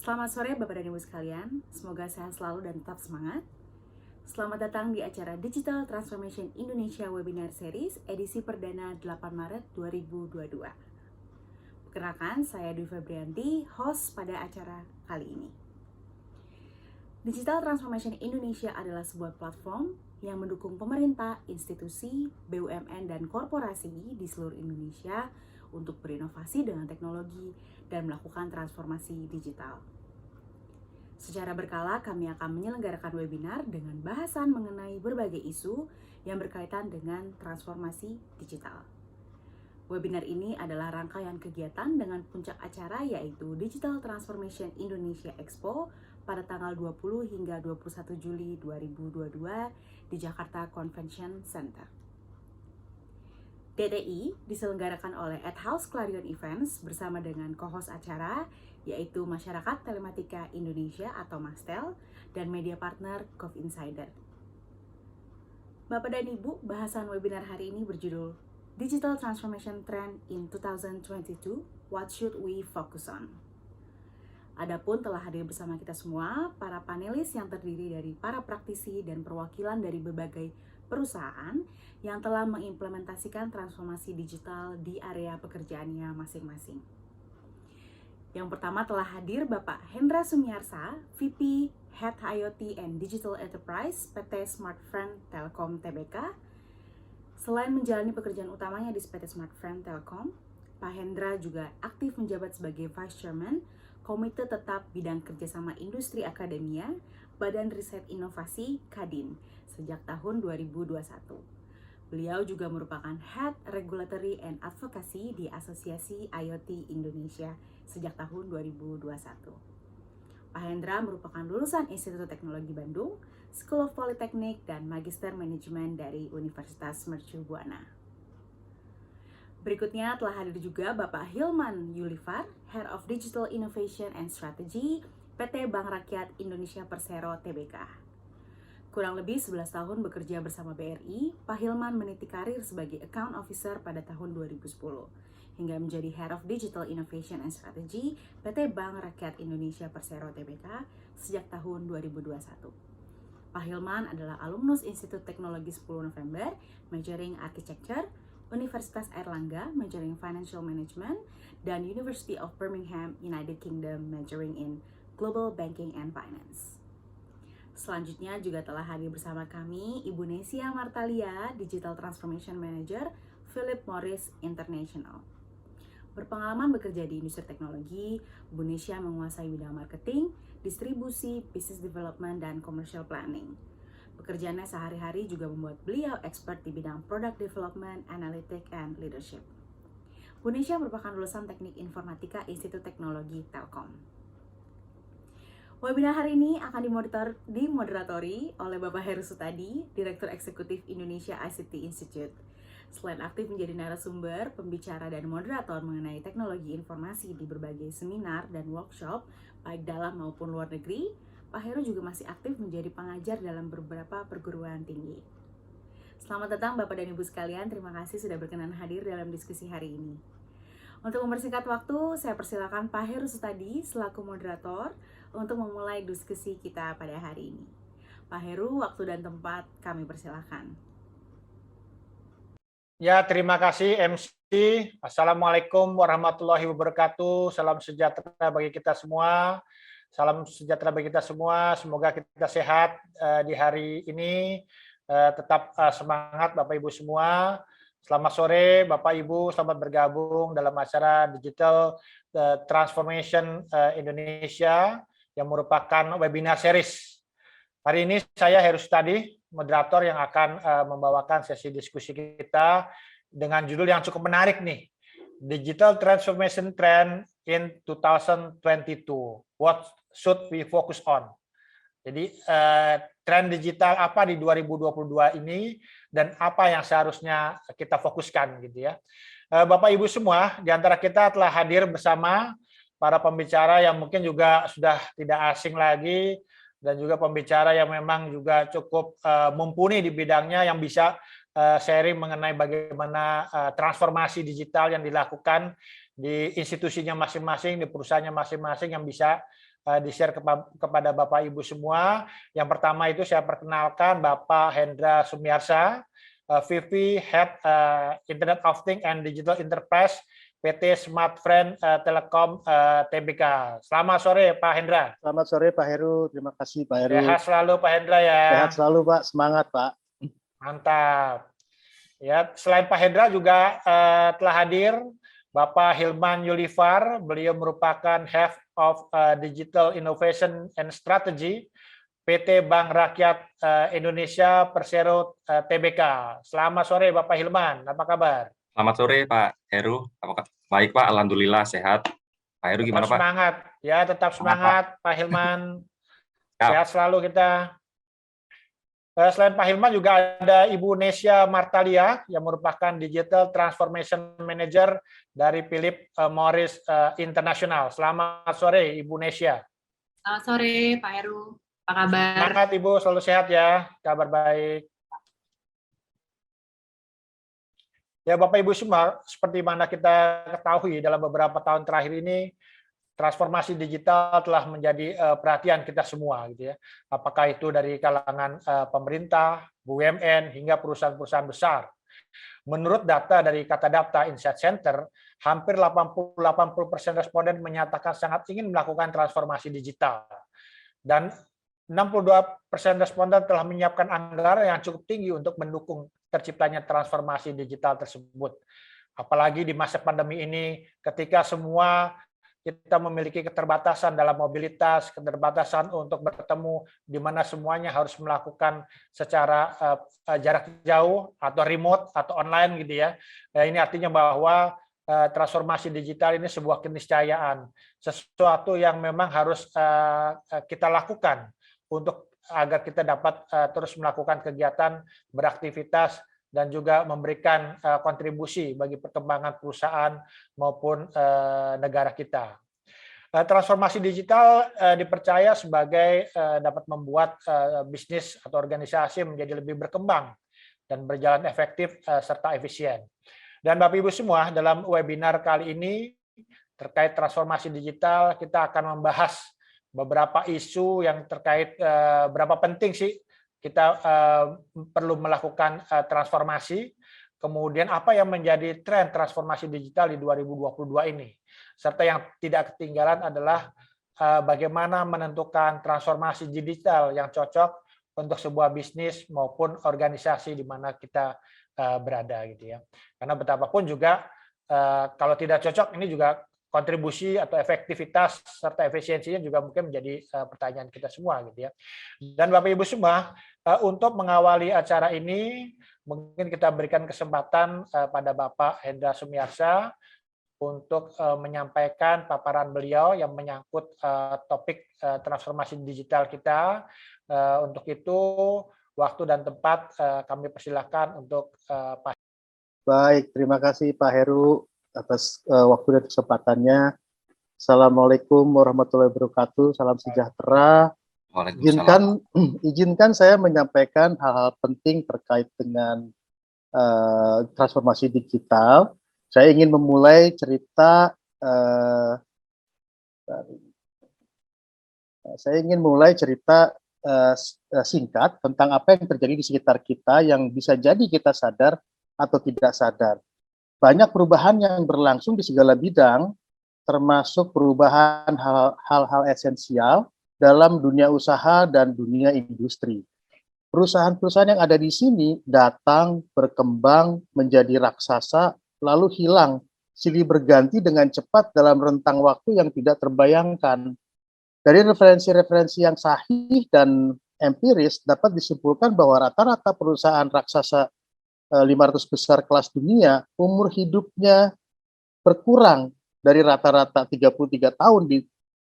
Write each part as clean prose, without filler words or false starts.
Selamat sore Bapak dan Ibu sekalian, semoga sehat selalu dan tetap semangat. Selamat datang di acara Digital Transformation Indonesia Webinar Series edisi perdana 8 Maret 2022. Perkenalkan, saya Dwi Febrianti, host pada acara kali ini. Digital Transformation Indonesia adalah sebuah platform yang mendukung pemerintah, institusi, BUMN, dan korporasi di seluruh Indonesia untuk berinovasi dengan teknologi dan melakukan transformasi digital. Secara berkala, kami akan menyelenggarakan webinar dengan bahasan mengenai berbagai isu yang berkaitan dengan transformasi digital. Webinar ini adalah rangkaian kegiatan dengan puncak acara yaitu Digital Transformation Indonesia Expo pada tanggal 20 hingga 21 Juli 2022 di Jakarta Convention Center. DTI diselenggarakan oleh AdHouse Clarion Events bersama dengan co-host acara yaitu Masyarakat Telematika Indonesia atau Mastel dan media partner Gov Insider. Bapak dan Ibu, bahasan webinar hari ini berjudul Digital Transformation Trend in 2022, What Should We Focus On? Adapun telah hadir bersama kita semua para panelis yang terdiri dari para praktisi dan perwakilan dari berbagai perusahaan yang telah mengimplementasikan transformasi digital di area pekerjaannya masing-masing. Yang pertama telah hadir Bapak Hendra Sumiarsa, VP Head IoT and Digital Enterprise PT Smartfren Telkom Tbk. Selain menjalani pekerjaan utamanya di PT Smartfren Telkom, Pak Hendra juga aktif menjabat sebagai Vice Chairman Komite Tetap Bidang Kerjasama Industri Akademia Badan Riset Inovasi Kadin sejak tahun 2021. Beliau juga merupakan Head Regulatory and Advocacy di Asosiasi IoT Indonesia sejak tahun 2021. Pak Hendra merupakan lulusan Institut Teknologi Bandung, School of Polytechnic, dan Magister Manajemen dari Universitas Mercu Buana. Berikutnya telah hadir juga Bapak Hilman Yulifar, Head of Digital Innovation and Strategy, PT Bank Rakyat Indonesia Persero Tbk. Kurang lebih 11 tahun bekerja bersama BRI, Pak Hilman meniti karir sebagai Account Officer pada tahun 2010, hingga menjadi Head of Digital Innovation and Strategy PT Bank Rakyat Indonesia Persero Tbk sejak tahun 2021. Pak Hilman adalah alumnus Institut Teknologi 10 November, majoring Architecture, Universitas Airlangga, majoring Financial Management, dan University of Birmingham, United Kingdom, majoring in Global Banking and Finance. Selanjutnya juga telah hadir bersama kami Ibu Nesia Martalia, Digital Transformation Manager, Philip Morris International. Berpengalaman bekerja di industri teknologi, Bu Nesia menguasai bidang marketing, distribusi, business development, dan commercial planning. Pekerjaannya sehari-hari juga membuat beliau expert di bidang product development, analytic, and leadership. Bu Nesia merupakan lulusan Teknik Informatika Institut Teknologi Telkom. Webinar hari ini akan dimoderatori oleh Bapak Heru Sutadi, Direktur Eksekutif Indonesia ICT Institute. Selain aktif menjadi narasumber, pembicara, dan moderator mengenai teknologi informasi di berbagai seminar dan workshop, baik dalam maupun luar negeri, Pak Heru juga masih aktif menjadi pengajar dalam beberapa perguruan tinggi. Selamat datang Bapak dan Ibu sekalian, terima kasih sudah berkenan hadir dalam diskusi hari ini. Untuk mempersingkat waktu, saya persilakan Pak Heru Sutadi selaku moderator untuk memulai diskusi kita pada hari ini. Pak Heru, waktu dan tempat kami persilakan. Ya, terima kasih MC. Assalamualaikum warahmatullahi wabarakatuh. Salam sejahtera bagi kita semua. Salam sejahtera bagi kita semua. Semoga kita sehat di hari ini. Tetap semangat Bapak Ibu semua. Selamat sore Bapak Ibu, selamat bergabung dalam acara Digital Transformation Indonesia yang merupakan webinar series. Hari ini saya Heru Sutadi, moderator yang akan membawakan sesi diskusi kita dengan judul yang cukup menarik nih, Digital Transformation Trend in 2022. What should we focus on? Jadi tren digital apa di 2022 ini dan apa yang seharusnya kita fokuskan gitu ya. Bapak Ibu semua, di antara kita telah hadir bersama para pembicara yang mungkin juga sudah tidak asing lagi dan juga pembicara yang memang juga cukup mumpuni di bidangnya yang bisa sharing mengenai bagaimana transformasi digital yang dilakukan di institusinya masing-masing, di perusahaannya masing-masing yang bisa di-share kepada Bapak Ibu semua. Yang pertama itu saya perkenalkan Bapak Hendra Sumiarsa, VP Head Internet of Things and Digital Enterprise PT Smartfren Telekom Tbk. Selamat sore Pak Hendra. Selamat sore Pak Heru, terima kasih Pak Heru. Sehat selalu Pak Hendra ya. Sehat selalu Pak, semangat Pak. Mantap. Ya, selain Pak Hendra juga telah hadir Bapak Hilman Yulifar, beliau merupakan Head of Digital Innovation and Strategy PT Bank Rakyat Indonesia Persero Tbk. Selamat sore Bapak Hilman, apa kabar? Selamat sore Pak Heru, baik Pak, alhamdulillah sehat. Pak Heru gimana Pak? Semangat, ya tetap semangat Pak Hilman. Sehat selalu kita. Selain Pak Hilman juga ada Ibu Nesya Martalia yang merupakan Digital Transformation Manager dari Philip Morris International. Selamat sore Ibu Nesya. Selamat sore Pak Heru, apa kabar? Semangat Ibu, selalu sehat ya, kabar baik. Ya Bapak Ibu semua, seperti mana kita ketahui dalam beberapa tahun terakhir ini, transformasi digital telah menjadi perhatian kita semua, gitu ya. Apakah itu dari kalangan pemerintah, BUMN, hingga perusahaan-perusahaan besar. Menurut data dari Kata Data Insight Center, hampir 80% responden menyatakan sangat ingin melakukan transformasi digital. Dan 62% responden telah menyiapkan anggaran yang cukup tinggi untuk mendukung terciptanya transformasi digital tersebut. Apalagi di masa pandemi ini, ketika semua kita memiliki keterbatasan dalam mobilitas, keterbatasan untuk bertemu, di mana semuanya harus melakukan secara jarak jauh atau remote atau online gitu ya. Ini artinya bahwa transformasi digital ini sebuah keniscayaan, sesuatu yang memang harus kita lakukan untuk agar kita dapat terus melakukan kegiatan, beraktivitas, dan juga memberikan kontribusi bagi perkembangan perusahaan maupun negara kita. Transformasi digital dipercaya sebagai dapat membuat bisnis atau organisasi menjadi lebih berkembang dan berjalan efektif serta efisien. Dan Bapak Ibu semua, dalam webinar kali ini terkait transformasi digital, kita akan membahas beberapa isu yang terkait berapa penting sih kita perlu melakukan transformasi, kemudian apa yang menjadi tren transformasi digital di 2022 ini. Serta yang tidak ketinggalan adalah bagaimana menentukan transformasi digital yang cocok untuk sebuah bisnis maupun organisasi di mana kita berada gitu ya. Karena betapapun juga kalau tidak cocok ini juga kontribusi atau efektivitas serta efisiensinya juga mungkin menjadi pertanyaan kita semua gitu ya. Dan Bapak Ibu semua, untuk mengawali acara ini mungkin kita berikan kesempatan pada Bapak Hendra Sumiarsa untuk menyampaikan paparan beliau yang menyangkut topik transformasi digital kita. Untuk itu waktu dan tempat kami persilahkan untuk Pak. Baik, terima kasih Pak Heru atas waktu dan kesempatannya. Assalamualaikum warahmatullahi wabarakatuh. Salam sejahtera. Izinkan saya menyampaikan hal-hal penting terkait dengan transformasi digital. Saya ingin memulai cerita singkat tentang apa yang terjadi di sekitar kita yang bisa jadi kita sadar atau tidak sadar. Banyak perubahan yang berlangsung di segala bidang, termasuk perubahan hal-hal esensial dalam dunia usaha dan dunia industri. Perusahaan-perusahaan yang ada di sini datang, berkembang, menjadi raksasa, lalu hilang, silih berganti dengan cepat dalam rentang waktu yang tidak terbayangkan. Dari referensi-referensi yang sahih dan empiris dapat disimpulkan bahwa rata-rata perusahaan raksasa 500 besar kelas dunia, umur hidupnya berkurang dari rata-rata 33 tahun di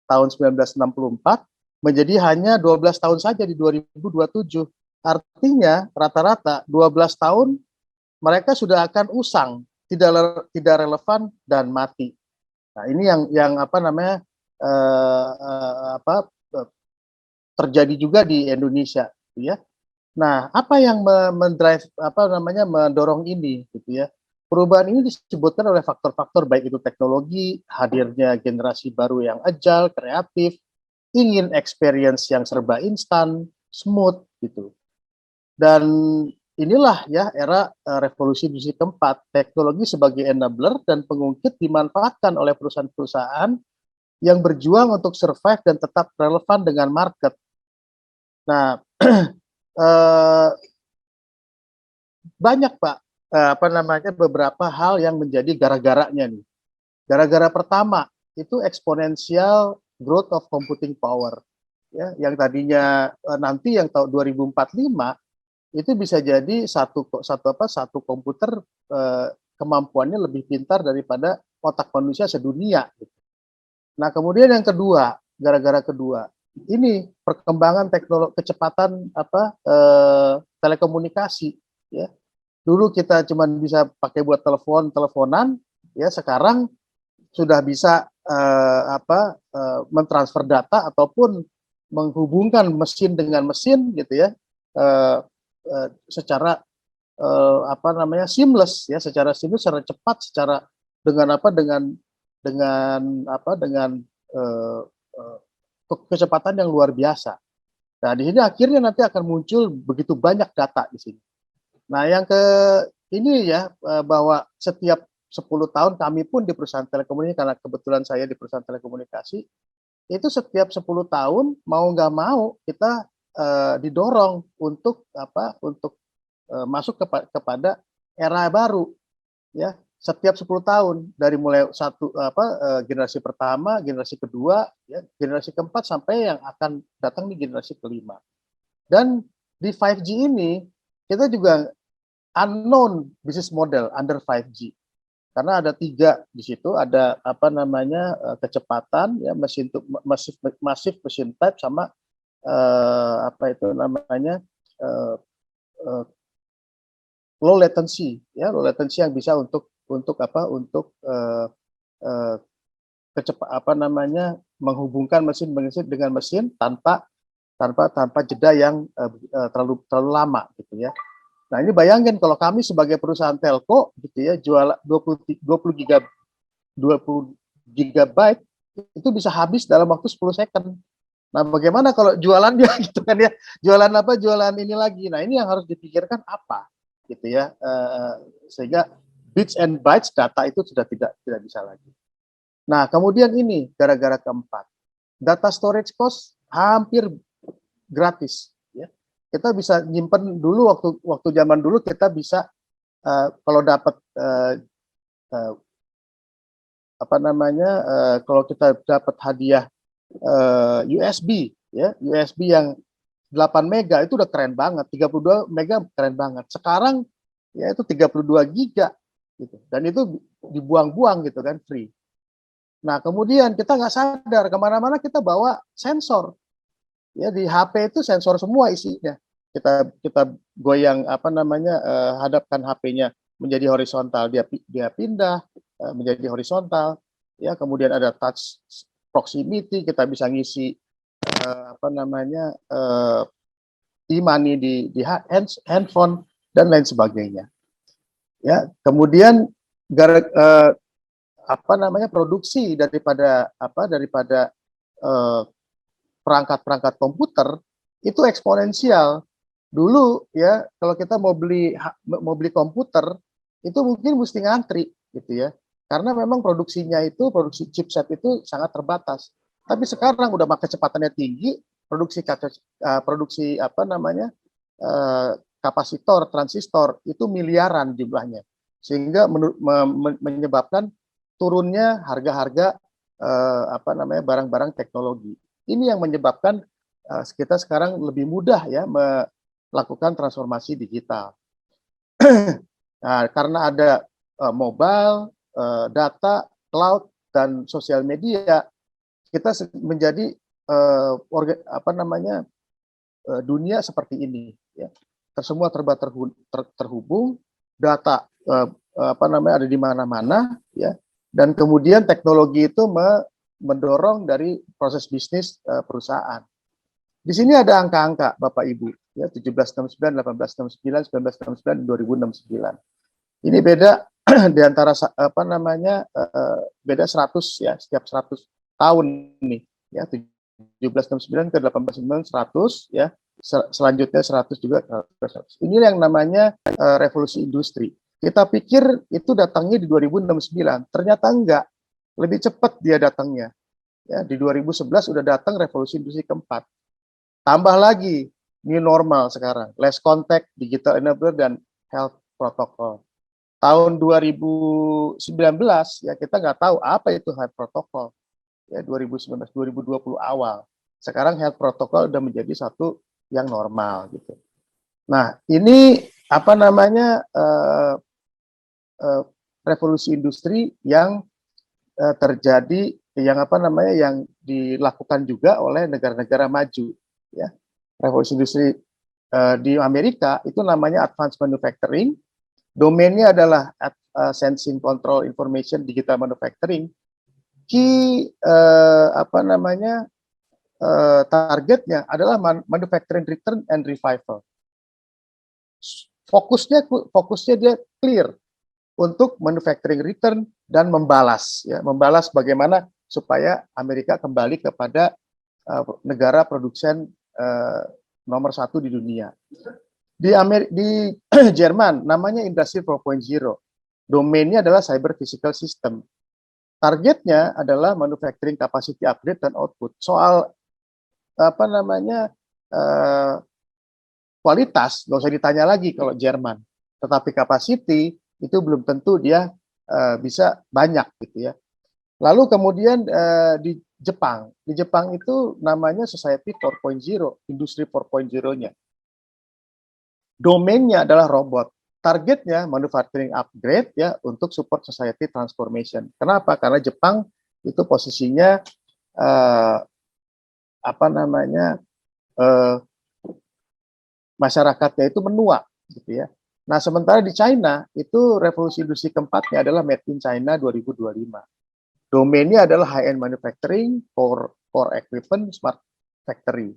tahun 1964 menjadi hanya 12 tahun saja di 2027. Artinya rata-rata 12 tahun mereka sudah akan usang, tidak relevan dan mati. Nah, ini yang terjadi juga di Indonesia, ya. Nah, apa yang mendorong ini gitu ya? Perubahan ini disebutkan oleh faktor-faktor baik itu teknologi, hadirnya generasi baru yang agile, kreatif, ingin experience yang serba instan, smooth gitu. Dan inilah ya era revolusi industri keempat. Teknologi sebagai enabler dan pengungkit dimanfaatkan oleh perusahaan-perusahaan yang berjuang untuk survive dan tetap relevan dengan market. Nah, banyak Pak, beberapa hal yang menjadi gara-garanya nih. Gara-gara pertama itu exponential growth of computing power. Ya, yang tadinya nanti yang tahun 2045 itu bisa jadi satu komputer kemampuannya lebih pintar daripada otak manusia sedunia. Nah, kemudian yang kedua, gara-gara kedua, ini perkembangan teknologi kecepatan telekomunikasi. Ya, dulu kita cuma bisa pakai buat teleponan, ya sekarang sudah bisa mentransfer data ataupun menghubungkan mesin dengan mesin gitu ya, secara seamless ya, secara cepat, secara dengan kecepatan yang luar biasa. Nah, di sini akhirnya nanti akan muncul begitu banyak data di sini. Nah, yang ini ya, bahwa setiap 10 tahun kami pun di perusahaan telekomunikasi, karena kebetulan saya di perusahaan telekomunikasi, itu setiap 10 tahun mau nggak mau kita didorong untuk masuk kepada era baru ya. Setiap 10 tahun, dari mulai generasi pertama, generasi kedua, ya, generasi keempat, sampai yang akan datang di generasi kelima. Dan di 5G ini kita juga unknown business model under 5G, karena ada 3 di situ, ada kecepatan ya, massive machine type, sama low latency ya, low latency yang bisa untuk menghubungkan mesin dengan mesin tanpa jeda yang terlalu lama gitu ya. Nah, ini bayangin kalau kami sebagai perusahaan telco gitu ya, jual 20 gigabyte itu bisa habis dalam waktu 10 second. Nah, bagaimana kalau jualannya gitu kan ya? Jualan ini lagi. Nah, ini yang harus dipikirkan apa gitu ya. Sehingga bits and bytes data itu sudah tidak bisa lagi. Nah, kemudian ini gara-gara keempat. Data storage cost hampir gratis ya. Kita bisa nyimpen dulu, waktu zaman dulu kita bisa kalau dapat kalau kita dapat hadiah USB ya, USB yang 8 mega itu udah keren banget, 32 mega keren banget. Sekarang ya itu 32 giga gitu. Dan itu dibuang-buang gitu kan, free. Nah, kemudian kita nggak sadar, kemana-mana kita bawa sensor. Ya, di HP itu sensor semua isinya. Kita goyang hadapkan HP-nya menjadi horizontal, dia pindah menjadi horizontal. Ya, kemudian ada touch proximity, kita bisa ngisi e-money di handphone dan lain sebagainya. Ya, kemudian produksi daripada perangkat-perangkat komputer itu eksponensial. Dulu ya, kalau kita mau beli komputer itu mungkin mesti ngantri gitu ya. Karena memang produksi chipset itu sangat terbatas. Tapi sekarang udah kecepatannya tinggi, kapasitor, transistor itu miliaran jumlahnya, sehingga menyebabkan turunnya harga-harga barang-barang teknologi. Ini yang menyebabkan kita sekarang lebih mudah ya melakukan transformasi digital. Nah, karena ada mobile, data, cloud, dan sosial media, kita menjadi dunia seperti ini ya. Semua terhubung, data ada di mana-mana ya, dan kemudian teknologi itu mendorong dari proses bisnis perusahaan. Di sini ada angka-angka Bapak Ibu ya, 1769, 1869, 1969, 2069. Ini beda di antara beda 100 ya, setiap 100 tahun ini ya, 1769 ke 1899 100 ya. Selanjutnya 100 juga 100. Ini yang namanya revolusi industri. Kita pikir itu datangnya di 2069, ternyata enggak. Lebih cepat dia datangnya. Ya, di 2011 sudah datang revolusi industri keempat. Tambah lagi new normal sekarang, less contact, digital enabler dan health protocol. Tahun 2019 ya kita nggak tahu apa itu health protocol. Ya 2019 2020 awal. Sekarang health protocol udah menjadi satu yang normal gitu. Nah, ini apa namanya revolusi industri yang terjadi yang apa namanya yang dilakukan juga oleh negara-negara maju ya. Revolusi industri di Amerika itu namanya advanced manufacturing, domainnya adalah sensing, control, information, digital manufacturing. Key apa namanya targetnya adalah manufacturing return and revival. Fokusnya dia clear untuk manufacturing return dan membalas ya, membalas bagaimana supaya Amerika kembali kepada negara produsen nomor 1 di dunia. Di Jerman namanya Industri 4.0. Domainnya adalah cyber physical system. Targetnya adalah manufacturing capacity upgrade dan output. Soal apa namanya kualitas nggak usah ditanya lagi kalau Jerman, tetapi capacity itu belum tentu dia bisa banyak gitu ya. Lalu kemudian di Jepang itu namanya Society 4.0, Industri 4.0-nya. Domainnya adalah robot. Targetnya manufacturing upgrade ya untuk support society transformation. Kenapa? Karena Jepang itu posisinya apa namanya masyarakatnya itu menua gitu ya. Nah, sementara di China itu revolusi industri keempatnya adalah Made in China 2025. Domainnya adalah high-end manufacturing, core equipment, smart factory.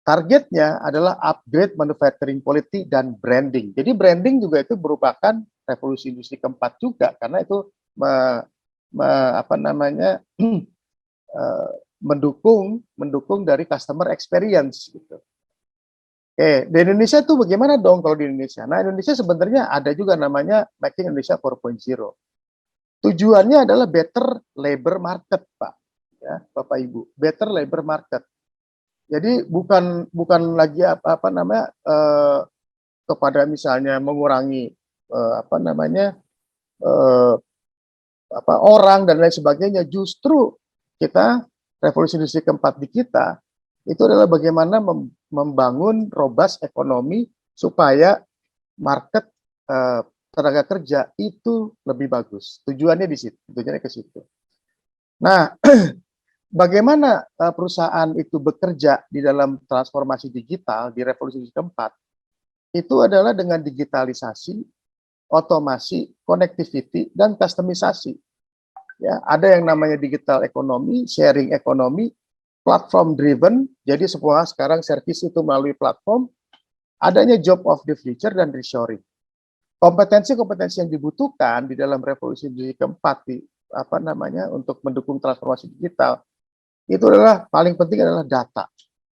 Targetnya adalah upgrade manufacturing quality dan branding. Jadi branding juga itu merupakan revolusi industri keempat juga karena itu apa namanya mendukung dari customer experience gitu. Oke, di Indonesia tuh bagaimana dong kalau di Indonesia? Nah, Indonesia sebenarnya ada juga namanya Making Indonesia 4.0. Tujuannya adalah better labor market, Pak. Ya, Bapak Ibu, better labor market. Jadi bukan lagi apa namanya kepada misalnya mengurangi apa namanya orang dan lain sebagainya. Justru kita revolusi industri keempat di kita itu adalah bagaimana membangun robust ekonomi supaya market tenaga kerja itu lebih bagus. Tujuannya di situ, tujuannya ke situ. Nah, bagaimana perusahaan itu bekerja di dalam transformasi digital di revolusi keempat? Itu adalah dengan digitalisasi, otomasi, connectivity, dan customisasi. Ya, ada yang namanya digital ekonomi, sharing ekonomi, platform driven. Jadi semua sekarang servis itu melalui platform. Adanya job of the future dan reshoring. Kompetensi-kompetensi yang dibutuhkan di dalam revolusi industri keempat di apa namanya untuk mendukung transformasi digital itu adalah paling penting adalah data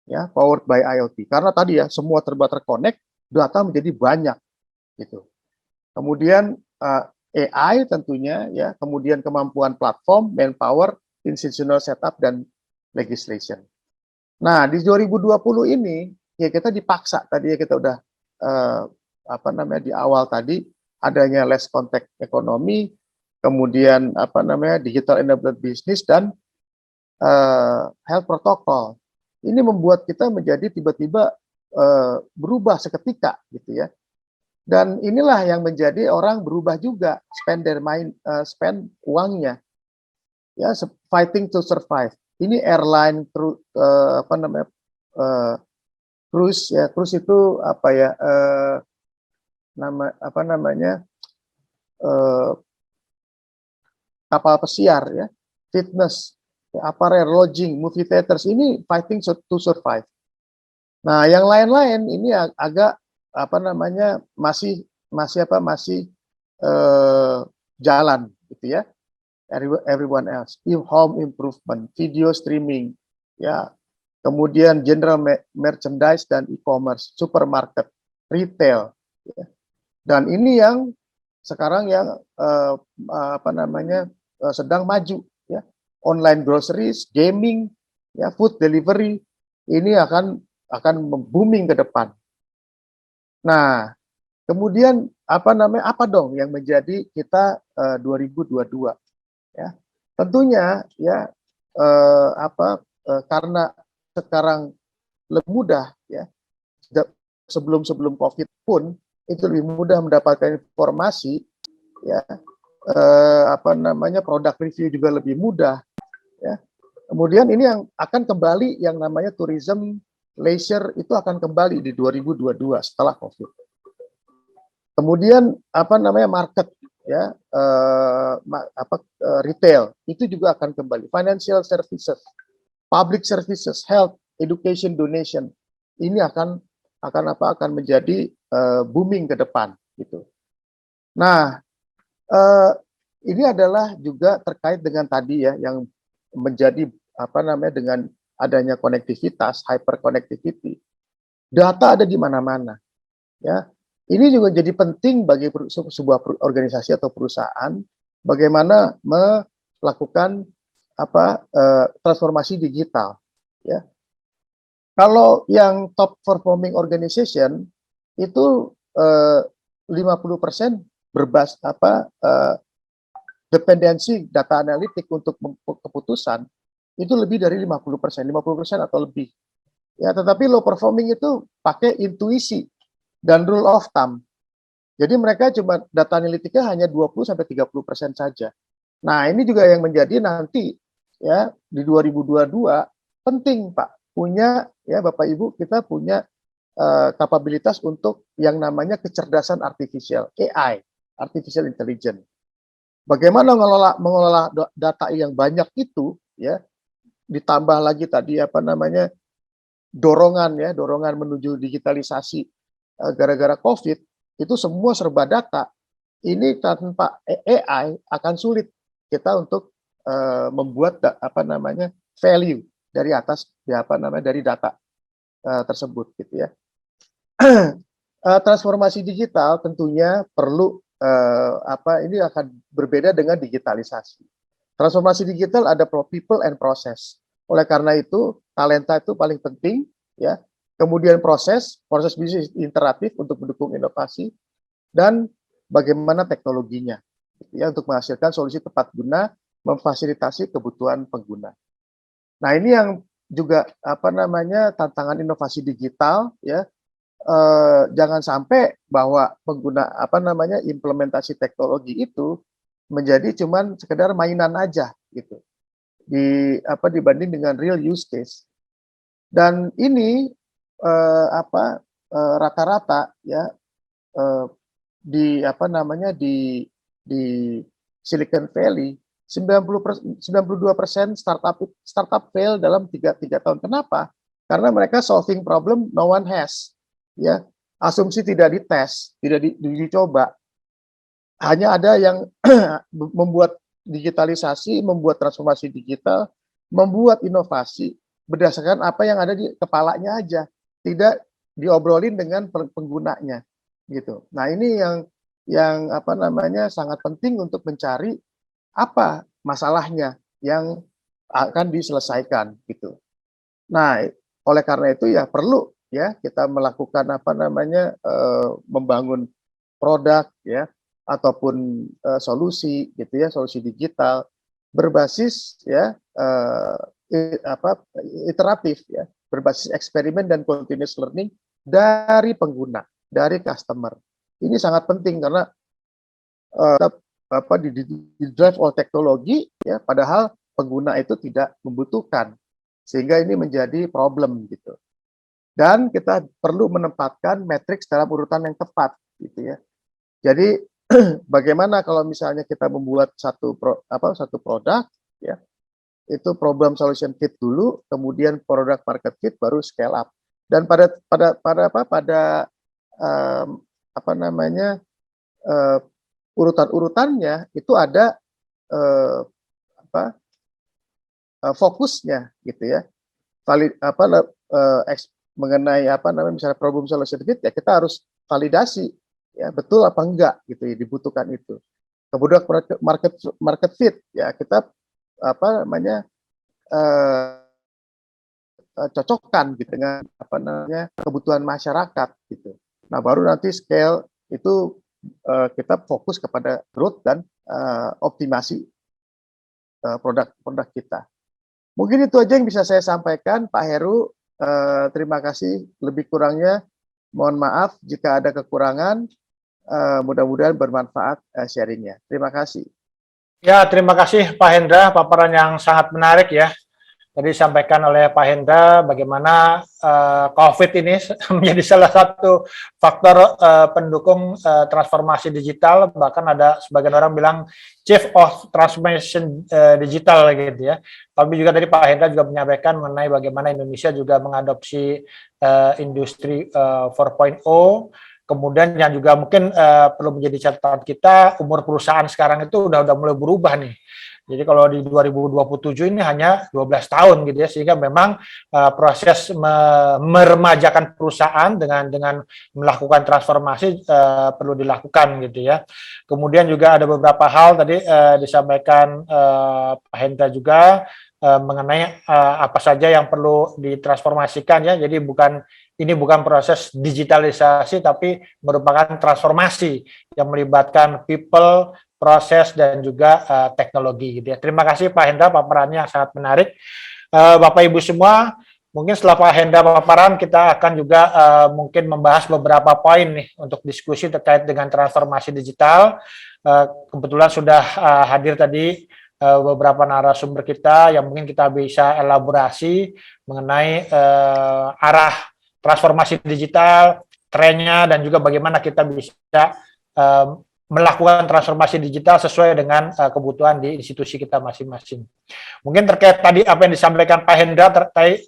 ya, powered by IoT, karena tadi ya semua terconnect, data menjadi banyak gitu. Kemudian AI tentunya ya, kemudian kemampuan platform, manpower, institutional setup dan legislation. Nah, di 2020 ini ya kita dipaksa tadi ya, kita udah apa namanya di awal tadi adanya less contact ekonomi, kemudian apa namanya digital enabler business dan health protocol. Ini membuat kita menjadi tiba-tiba berubah seketika gitu ya. Dan inilah yang menjadi orang berubah juga, spend spend uangnya. Ya, fighting to survive. Ini airline apa namanya cruise ya, cruise itu apa ya apa namanya kapal pesiar ya, fitness, apparel, lodging, movie theaters, ini fighting to survive. Nah, yang lain-lain ini agak apa namanya masih jalan gitu ya. Everyone else, home improvement, video streaming, ya, kemudian general merchandise dan e-commerce, supermarket, retail, ya. Dan ini yang sekarang yang sedang maju, ya, online groceries, gaming, ya, food delivery, ini akan booming ke depan. Nah, kemudian apa dong yang menjadi kita 2022, ya? Tentunya ya karena sekarang lebih mudah, ya, sebelum COVID pun itu lebih mudah mendapatkan informasi, ya, produk review juga lebih mudah, ya. Kemudian ini yang akan kembali yang namanya tourism leisure itu akan kembali di 2022 setelah COVID. Kemudian market, ya, retail itu juga akan kembali, financial services, public services, health, education, donation, ini akan menjadi booming ke depan, gitu. Nah, ini adalah juga terkait dengan tadi, ya, yang menjadi dengan adanya konektivitas, hyperconnectivity, data ada di mana-mana, ya. Ini juga jadi penting bagi sebuah organisasi atau perusahaan bagaimana melakukan transformasi digital, ya. Kalau yang top performing organization itu 50% dependensi data analitik untuk keputusan itu lebih dari 50% atau lebih. Ya, tetapi low performing itu pakai intuisi dan rule of thumb. Jadi mereka cuma data analitiknya hanya 20-30% saja. Nah, ini juga yang menjadi nanti, ya, di 2022 penting, Pak, punya, ya, Bapak Ibu, kita punya kapabilitas untuk yang namanya kecerdasan artifisial, AI, artificial intelligence. Bagaimana mengelola data yang banyak itu, ya, ditambah lagi tadi dorongan menuju digitalisasi gara-gara COVID, itu semua serba data. Ini tanpa AI akan sulit kita untuk membuat value dari atas dari data tersebut, gitu, ya. Transformasi digital tentunya perlu ini akan berbeda dengan digitalisasi. Transformasi digital ada people and process. Oleh karena itu talenta itu paling penting, ya. Kemudian proses bisnis interaktif untuk mendukung inovasi dan bagaimana teknologinya, ya, untuk menghasilkan solusi tepat guna, memfasilitasi kebutuhan pengguna. Nah, ini yang juga tantangan inovasi digital, ya. Jangan sampai bahwa pengguna implementasi teknologi itu menjadi cuman sekedar mainan aja, gitu, dibanding dengan real use case. Dan ini rata-rata, ya, di Silicon Valley 92% startup fail dalam 3 tahun. Kenapa? Karena mereka solving problem no one has, ya. Asumsi tidak dites, tidak dicoba. Hanya ada yang membuat digitalisasi, membuat transformasi digital, membuat inovasi berdasarkan apa yang ada di kepalanya aja, tidak diobrolin dengan penggunanya, gitu. Nah, ini yang sangat penting untuk mencari apa masalahnya yang akan diselesaikan, gitu. Nah, oleh karena itu ya perlu, ya, kita melakukan membangun produk, ya, ataupun solusi, gitu, ya, solusi digital berbasis, ya, iteratif, ya, berbasis eksperimen dan continuous learning dari pengguna, dari customer. Ini sangat penting karena di drive oleh teknologi, ya, padahal pengguna itu tidak membutuhkan, sehingga ini menjadi problem, gitu. Dan kita perlu menempatkan matriks dalam urutan yang tepat, gitu, ya. Jadi bagaimana kalau misalnya kita membuat satu produk, ya, itu problem solution fit dulu, kemudian product market fit, baru scale up. Dan pada urutan-urutannya itu ada fokusnya, gitu, ya. mengenai misalnya problem solution fit, ya kita harus validasi ya betul apa enggak gitu ya dibutuhkan itu. Kemudian market fit ya kita cocokkan gitu dengan kebutuhan masyarakat gitu. Nah baru nanti scale itu kita fokus kepada growth dan optimasi produk kita. Mungkin itu aja yang bisa saya sampaikan, Pak Heru. Terima kasih. Lebih kurangnya mohon maaf jika ada kekurangan. Mudah-mudahan bermanfaat sharingnya. Terima kasih. Ya, terima kasih Pak Hendra, paparan yang sangat menarik ya. Tadi disampaikan oleh Pak Hendra bagaimana COVID ini menjadi salah satu faktor pendukung transformasi digital, bahkan ada sebagian orang bilang chief of transformation digital gitu ya. Tapi juga tadi Pak Hendra juga menyampaikan mengenai bagaimana Indonesia juga mengadopsi industri 4.0. Kemudian yang juga mungkin perlu menjadi catatan kita, umur perusahaan sekarang itu udah mulai berubah nih. Jadi kalau di 2027 ini hanya 12 tahun gitu ya, sehingga memang proses meremajakan perusahaan dengan melakukan transformasi perlu dilakukan gitu ya. Kemudian juga ada beberapa hal tadi disampaikan Pak Hendra juga mengenai apa saja yang perlu ditransformasikan ya. Jadi ini bukan proses digitalisasi tapi merupakan transformasi yang melibatkan people, proses dan juga teknologi gitu ya. Terima kasih Pak Hendra paparannya yang sangat menarik. Bapak Ibu semua, mungkin setelah Pak Hendra paparan kita akan juga mungkin membahas beberapa poin nih untuk diskusi terkait dengan transformasi digital. Kebetulan sudah hadir tadi beberapa narasumber kita yang mungkin kita bisa elaborasi mengenai arah transformasi digital, trennya dan juga bagaimana kita bisa melakukan transformasi digital sesuai dengan kebutuhan di institusi kita masing-masing. Mungkin terkait tadi apa yang disampaikan Pak Hendra tadi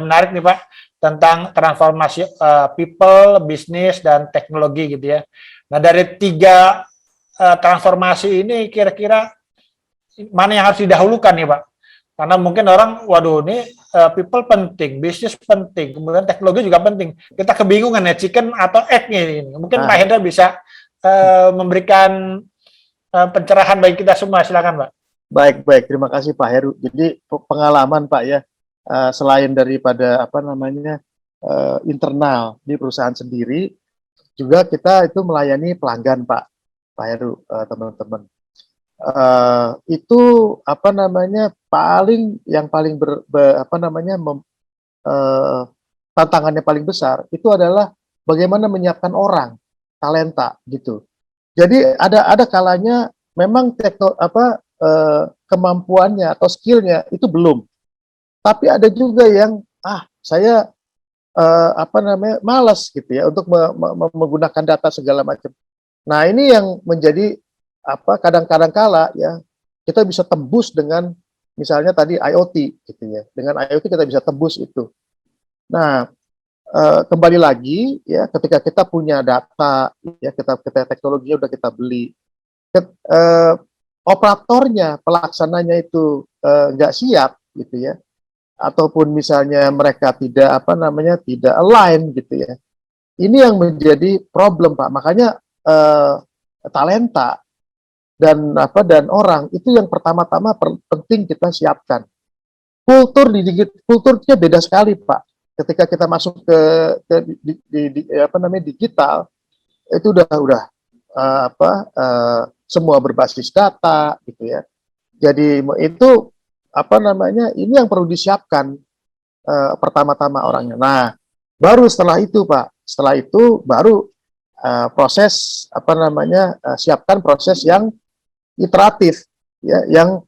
menarik nih Pak tentang transformasi people, bisnis dan teknologi gitu ya. Nah dari 3 transformasi ini kira-kira mana yang harus didahulukan nih Pak? Karena mungkin orang, waduh ini people penting, bisnis penting, kemudian teknologi juga penting. Kita kebingungan ya chicken atau egg ini. Mungkin Pak Hendra bisa memberikan pencerahan bagi kita semua, silakan Pak. Baik, terima kasih Pak Heru. Jadi pengalaman Pak ya, selain daripada internal di perusahaan sendiri, juga kita itu melayani pelanggan Pak Heru, teman-teman. Itu tantangannya paling besar itu adalah bagaimana menyiapkan orang talenta gitu. Jadi ada kalanya memang kemampuannya atau skillnya itu belum. Tapi ada juga yang saya malas gitu ya untuk menggunakan data segala macam. Nah ini yang menjadi kadang-kadang kala ya kita bisa tembus dengan misalnya tadi IoT gitu ya. Dengan IoT kita bisa tembus itu. Nah kembali lagi ya ketika kita punya data ya kita teknologinya udah kita beli operatornya pelaksananya itu nggak siap gitu ya ataupun misalnya mereka tidak tidak align gitu ya ini yang menjadi problem Pak makanya talenta dan orang itu yang pertama-tama penting kita siapkan kulturnya beda sekali Pak. Ketika kita masuk ke digital itu udah semua berbasis data gitu ya. Jadi itu ini yang perlu disiapkan pertama-tama orangnya. Nah, baru setelah itu Pak, setelah itu baru proses siapkan proses yang iteratif ya yang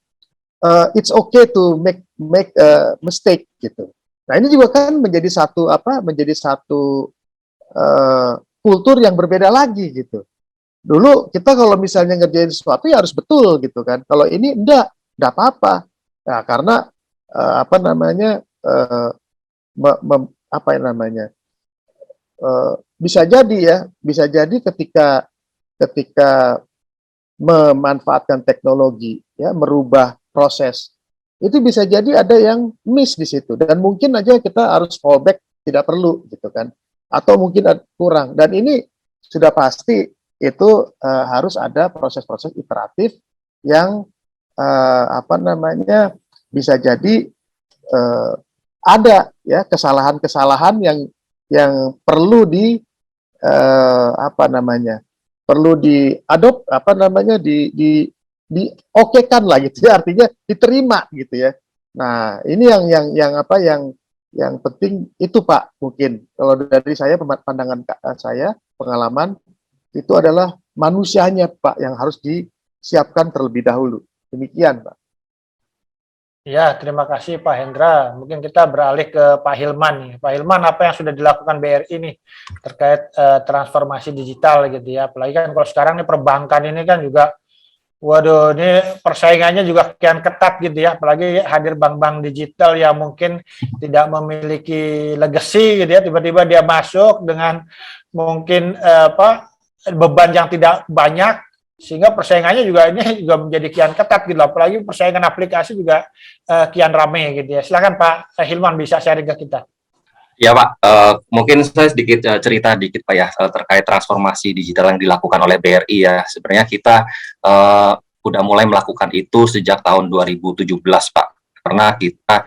it's okay to make a mistake gitu. Nah ini juga kan menjadi satu kultur yang berbeda lagi gitu. Dulu kita kalau misalnya ngerjain sesuatu ya harus betul gitu kan. Kalau ini enggak apa-apa. Nah, karena bisa jadi ketika memanfaatkan teknologi ya merubah proses itu bisa jadi ada yang miss di situ dan mungkin aja kita harus fallback, tidak perlu gitu kan, atau mungkin kurang, dan ini sudah pasti itu harus ada proses-proses iteratif yang apa namanya, bisa jadi ada ya kesalahan-kesalahan yang perlu apa namanya, perlu diadop, apa namanya, di okekan lah gitu ya, artinya diterima gitu ya. Nah, ini yang apa yang penting itu Pak, mungkin kalau dari saya, pandangan saya, pengalaman itu adalah manusianya Pak yang harus disiapkan terlebih dahulu. Demikian Pak. Ya, terima kasih Pak Hendra. Mungkin kita beralih ke Pak Hilman nih. Pak Hilman, apa yang sudah dilakukan BRI nih terkait transformasi digital gitu ya? Apalagi kan kalau sekarang nih perbankan ini kan juga, waduh, ini persaingannya juga kian ketat gitu ya. Apalagi hadir bank-bank digital yang mungkin tidak memiliki legacy gitu ya. Tiba-tiba dia masuk dengan mungkin beban yang tidak banyak, sehingga persaingannya juga ini juga menjadi kian ketat gitu. Apalagi persaingan aplikasi juga kian ramai gitu ya. Silakan Pak Hilman, bisa sharing ke kita. Ya Pak, mungkin saya sedikit cerita dikit Pak ya, terkait transformasi digital yang dilakukan oleh BRI ya. Sebenarnya kita udah mulai melakukan itu sejak tahun 2017 Pak. Karena kita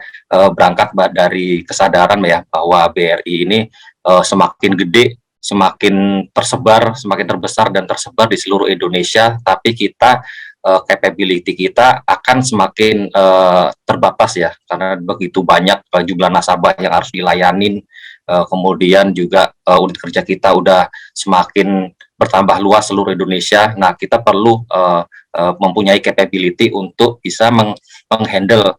berangkat dari kesadaran ya bahwa BRI ini semakin gede, semakin tersebar, semakin terbesar dan tersebar di seluruh Indonesia, tapi kita capability kita akan semakin terbatas ya, karena begitu banyak jumlah nasabah yang harus dilayanin, kemudian juga unit kerja kita udah semakin bertambah luas seluruh Indonesia. Nah, kita perlu mempunyai capability untuk bisa menghandle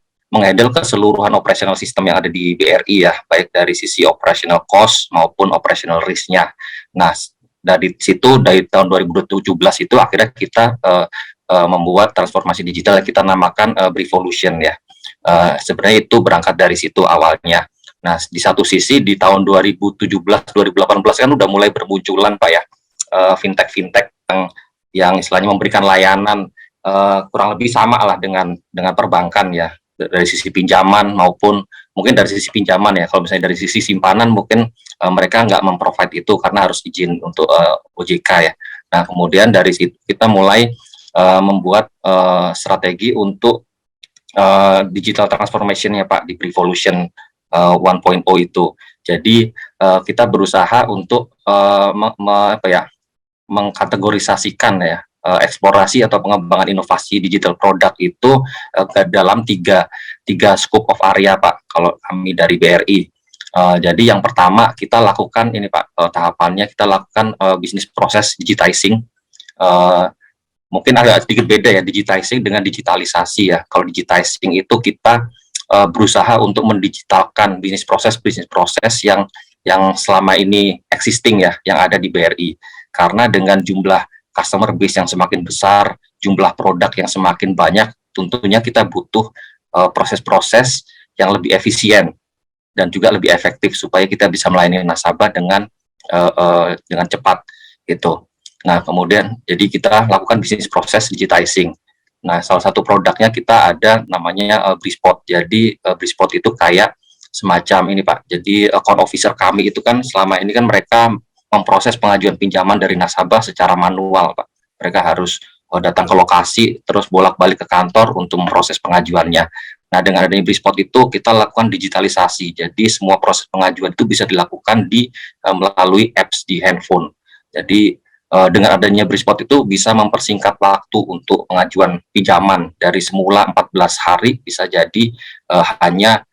keseluruhan operational system yang ada di BRI ya, baik dari sisi operational cost maupun operational risk-nya. Nah, dari situ, dari tahun 2017 itu akhirnya kita membuat transformasi digital yang kita namakan Brivolution ya. Sebenarnya itu berangkat dari situ awalnya. Nah, di satu sisi di tahun 2017-2018 kan udah mulai bermunculan Pak ya, fintech-fintech yang istilahnya memberikan layanan kurang lebih sama lah dengan perbankan ya, dari sisi pinjaman maupun mungkin dari sisi pinjaman ya. Kalau misalnya dari sisi simpanan mungkin mereka nggak memprovide itu karena harus izin untuk OJK ya. Nah, kemudian dari situ kita mulai membuat strategi untuk digital transformation ya Pak di Brivolution 1.0 itu. Jadi kita berusaha untuk mengkategorisasikan ya eksplorasi atau pengembangan inovasi digital product itu ke dalam tiga scope of area Pak, kalau kami dari BRI. Jadi yang pertama kita lakukan ini Pak, tahapannya kita lakukan bisnis proses digitizing. Mungkin agak sedikit beda ya, digitizing dengan digitalisasi ya. Kalau digitizing itu kita berusaha untuk mendigitalkan bisnis proses yang selama ini existing ya, yang ada di BRI. Karena dengan jumlah customer base yang semakin besar, jumlah produk yang semakin banyak, tentunya kita butuh proses-proses yang lebih efisien dan juga lebih efektif supaya kita bisa melayani nasabah dengan cepat gitu. Nah, kemudian jadi kita lakukan bisnis proses digitizing. Nah, salah satu produknya kita ada namanya Brispot. Jadi Brispot itu kayak semacam ini Pak. Jadi account officer kami itu kan selama ini kan mereka memproses pengajuan pinjaman dari nasabah secara manual Pak. Mereka harus datang ke lokasi terus bolak-balik ke kantor untuk memproses pengajuannya. Nah, dengan adanya Brispot itu kita lakukan digitalisasi. Jadi semua proses pengajuan itu bisa dilakukan melalui apps di handphone. Jadi dengan adanya Brispot itu bisa mempersingkat waktu untuk pengajuan pinjaman dari semula 14 hari bisa jadi hanya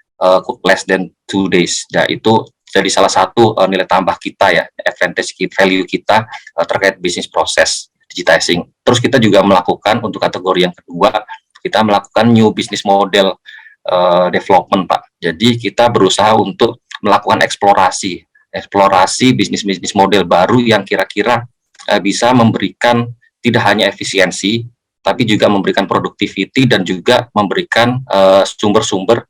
less than 2 days. Nah, itu jadi salah satu nilai tambah kita ya, advantage value kita terkait bisnis proses digitizing. Terus kita juga melakukan untuk kategori yang kedua, kita melakukan new business model development Pak. Jadi kita berusaha untuk melakukan eksplorasi bisnis model baru yang kira-kira bisa memberikan tidak hanya efisiensi, tapi juga memberikan productivity dan juga memberikan sumber-sumber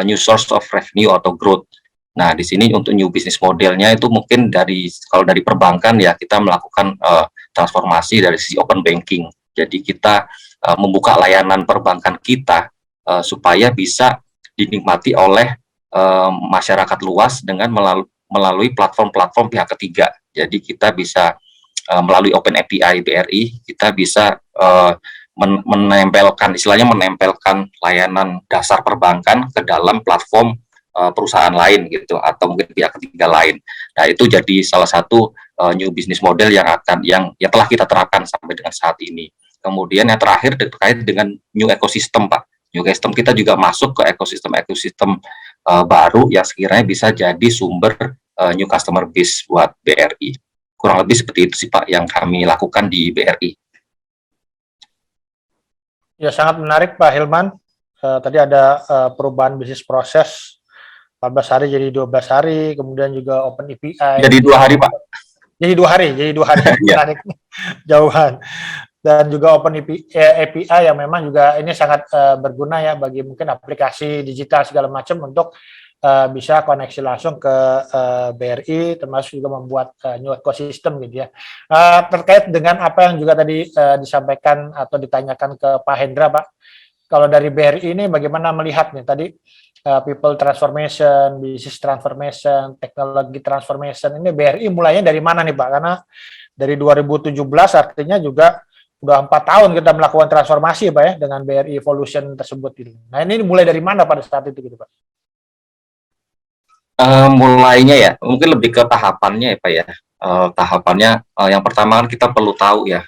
new source of revenue atau growth. Nah, di sini untuk new business modelnya itu mungkin kalau dari perbankan ya kita melakukan transformasi dari sisi open banking. Jadi kita membuka layanan perbankan kita supaya bisa dinikmati oleh masyarakat luas dengan melalui platform-platform pihak ketiga. Jadi kita bisa melalui Open API BRI, kita bisa menempelkan layanan dasar perbankan ke dalam platform perusahaan lain gitu, atau mungkin pihak ketiga lain. Nah, itu jadi salah satu new business model yang telah kita terapkan sampai dengan saat ini. Kemudian yang terakhir terkait dengan new ecosystem, Pak. New ecosystem kita juga masuk ke ekosistem baru yang sekiranya bisa jadi sumber new customer base buat BRI. Kurang lebih seperti itu sih, Pak, yang kami lakukan di BRI. Ya, sangat menarik Pak Hilman. Tadi ada perubahan bisnis proses 14 hari jadi 12 hari, kemudian juga Open API. Jadi 2 hari, Pak. Jadi 2 hari, menarik jauhan. Dan juga Open API yang memang juga ini sangat berguna ya bagi mungkin aplikasi digital segala macam untuk bisa koneksi langsung ke BRI, termasuk juga membuat new ecosystem gitu ya. Terkait dengan apa yang juga tadi disampaikan atau ditanyakan ke Pak Hendra, Pak, kalau dari BRI ini bagaimana melihat nih tadi people transformation, business transformation, technology transformation, ini BRI mulainya dari mana nih Pak? Karena dari 2017 artinya juga udah 4 tahun kita melakukan transformasi Pak ya dengan BRI Evolution tersebut. Nah ini mulai dari mana pada saat itu gitu Pak? Mulainya ya, mungkin lebih ke tahapannya ya Pak ya. Tahapannya yang pertama kan kita perlu tahu ya,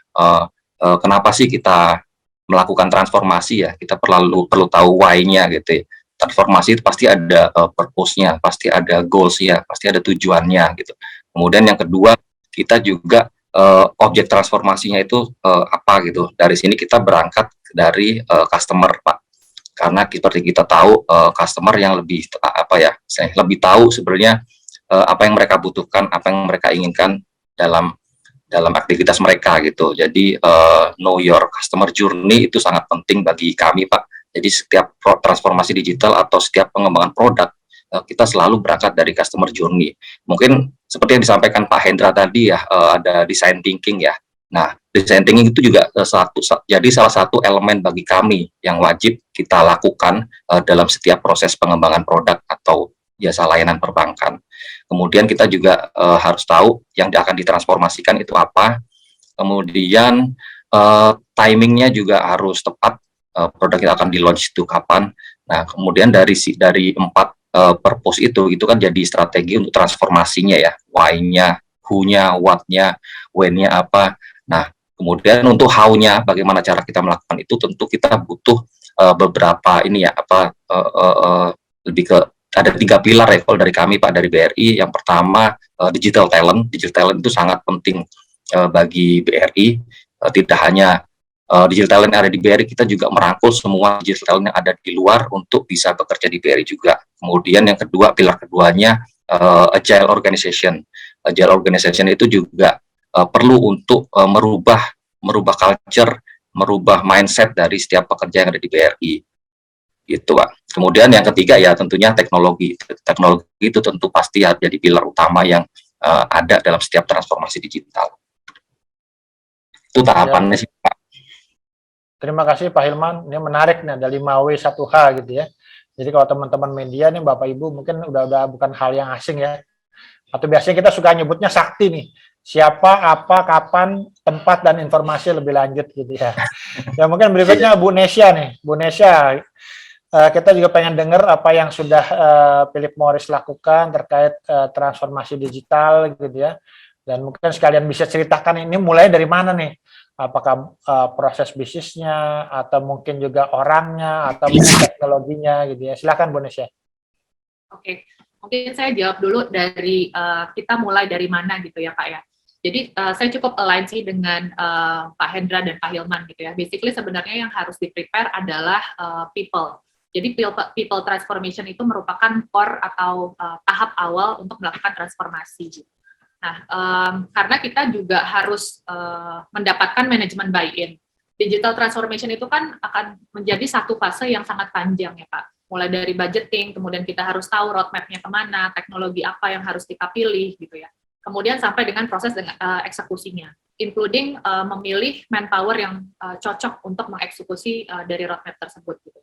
kenapa sih kita melakukan transformasi ya. Kita perlu tahu why-nya gitu ya. Transformasi itu pasti ada purpose-nya, pasti ada goals-nya, pasti ada tujuannya gitu. Kemudian yang kedua, kita juga objek transformasinya itu apa gitu. Dari sini kita berangkat dari customer Pak. Karena seperti kita tahu customer yang lebih lebih tahu sebenarnya apa yang mereka butuhkan, apa yang mereka inginkan dalam aktivitas mereka gitu. Jadi know your customer journey itu sangat penting bagi kami Pak. Jadi setiap transformasi digital atau setiap pengembangan produk kita selalu berangkat dari customer journey. Mungkin seperti yang disampaikan Pak Hendra tadi ya, ada design thinking ya. Nah, design thinking itu juga jadi salah satu elemen bagi kami yang wajib kita lakukan dalam setiap proses pengembangan produk atau jasa layanan perbankan. Kemudian kita juga harus tahu yang akan ditransformasikan itu apa. Kemudian timingnya juga harus tepat, produk yang akan di-launch itu kapan. Nah, kemudian dari 4 purpose itu kan jadi strategi untuk transformasinya ya, why-nya, who-nya, what-nya, when-nya apa. Nah, kemudian untuk how-nya, bagaimana cara kita melakukan itu, tentu kita butuh beberapa lebih ke ada 3 pilar ya kalau dari kami Pak dari BRI. Yang pertama digital talent itu sangat penting bagi BRI. Tidak hanya digital talent yang ada di BRI, kita juga merangkul semua digital talent yang ada di luar untuk bisa bekerja di BRI juga. Kemudian yang kedua, pilar keduanya agile organization. Agile organization itu juga perlu untuk merubah culture, merubah mindset dari setiap pekerja yang ada di BRI. Gitu Pak. Kemudian yang ketiga ya tentunya teknologi. Teknologi itu tentu pasti jadi pilar utama yang ada dalam setiap transformasi digital. Itu tahapannya sih Pak. Terima kasih Pak Hilman. Ini menarik nih, ada 5W 1H gitu ya. Jadi kalau teman-teman media nih Bapak Ibu mungkin udah bukan hal yang asing ya. Atau biasanya kita suka nyebutnya sakti nih. Siapa, apa, kapan, tempat, dan informasi lebih lanjut gitu ya. Ya mungkin berikutnya Bu Nesya nih. Bu Nesya, kita juga pengen dengar apa yang sudah Philip Morris lakukan terkait transformasi digital gitu ya. Dan mungkin sekalian bisa ceritakan ini mulai dari mana nih? Apakah proses bisnisnya, atau mungkin juga orangnya, atau mungkin teknologinya gitu ya. Silakan Bu Nesya. Oke, mungkin saya jawab dulu dari kita mulai dari mana gitu ya Pak ya. Jadi saya cukup align sih dengan Pak Hendra dan Pak Hilman gitu ya. Basically sebenarnya yang harus di-prepare adalah people. Jadi people transformation itu merupakan core atau tahap awal untuk melakukan transformasi. Nah, karena kita juga harus mendapatkan manajemen buy-in. Digital transformation itu kan akan menjadi satu fase yang sangat panjang ya Pak. Mulai dari budgeting, kemudian kita harus tahu roadmap-nya kemana, teknologi apa yang harus kita pilih gitu ya. Kemudian sampai dengan proses eksekusinya, including memilih manpower yang cocok untuk mengeksekusi dari roadmap tersebut gitu.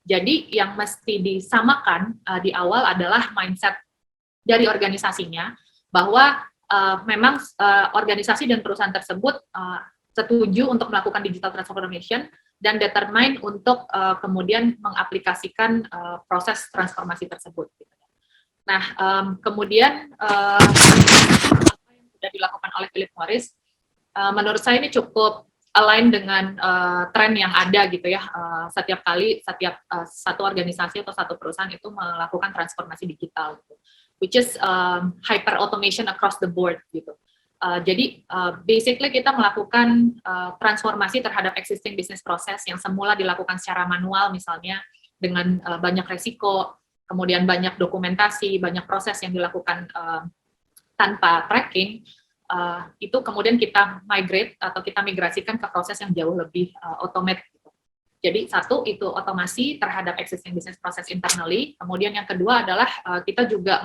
Jadi yang mesti disamakan di awal adalah mindset dari organisasinya, bahwa memang organisasi dan perusahaan tersebut setuju untuk melakukan digital transformation dan determine untuk kemudian mengaplikasikan proses transformasi tersebut. Nah, kemudian apa yang sudah dilakukan oleh Philip Morris, menurut saya ini cukup align dengan tren yang ada gitu ya. Setiap satu organisasi atau satu perusahaan itu melakukan transformasi digital, gitu, which is hyper automation across the board gitu. Jadi basically kita melakukan transformasi terhadap existing business process yang semula dilakukan secara manual, misalnya dengan banyak resiko, kemudian banyak dokumentasi, banyak proses yang dilakukan tanpa tracking. Itu kemudian kita migrate atau kita migrasikan ke proses yang jauh lebih automate. Gitu. Jadi satu itu otomasi terhadap existing business process internally. Kemudian yang kedua adalah kita juga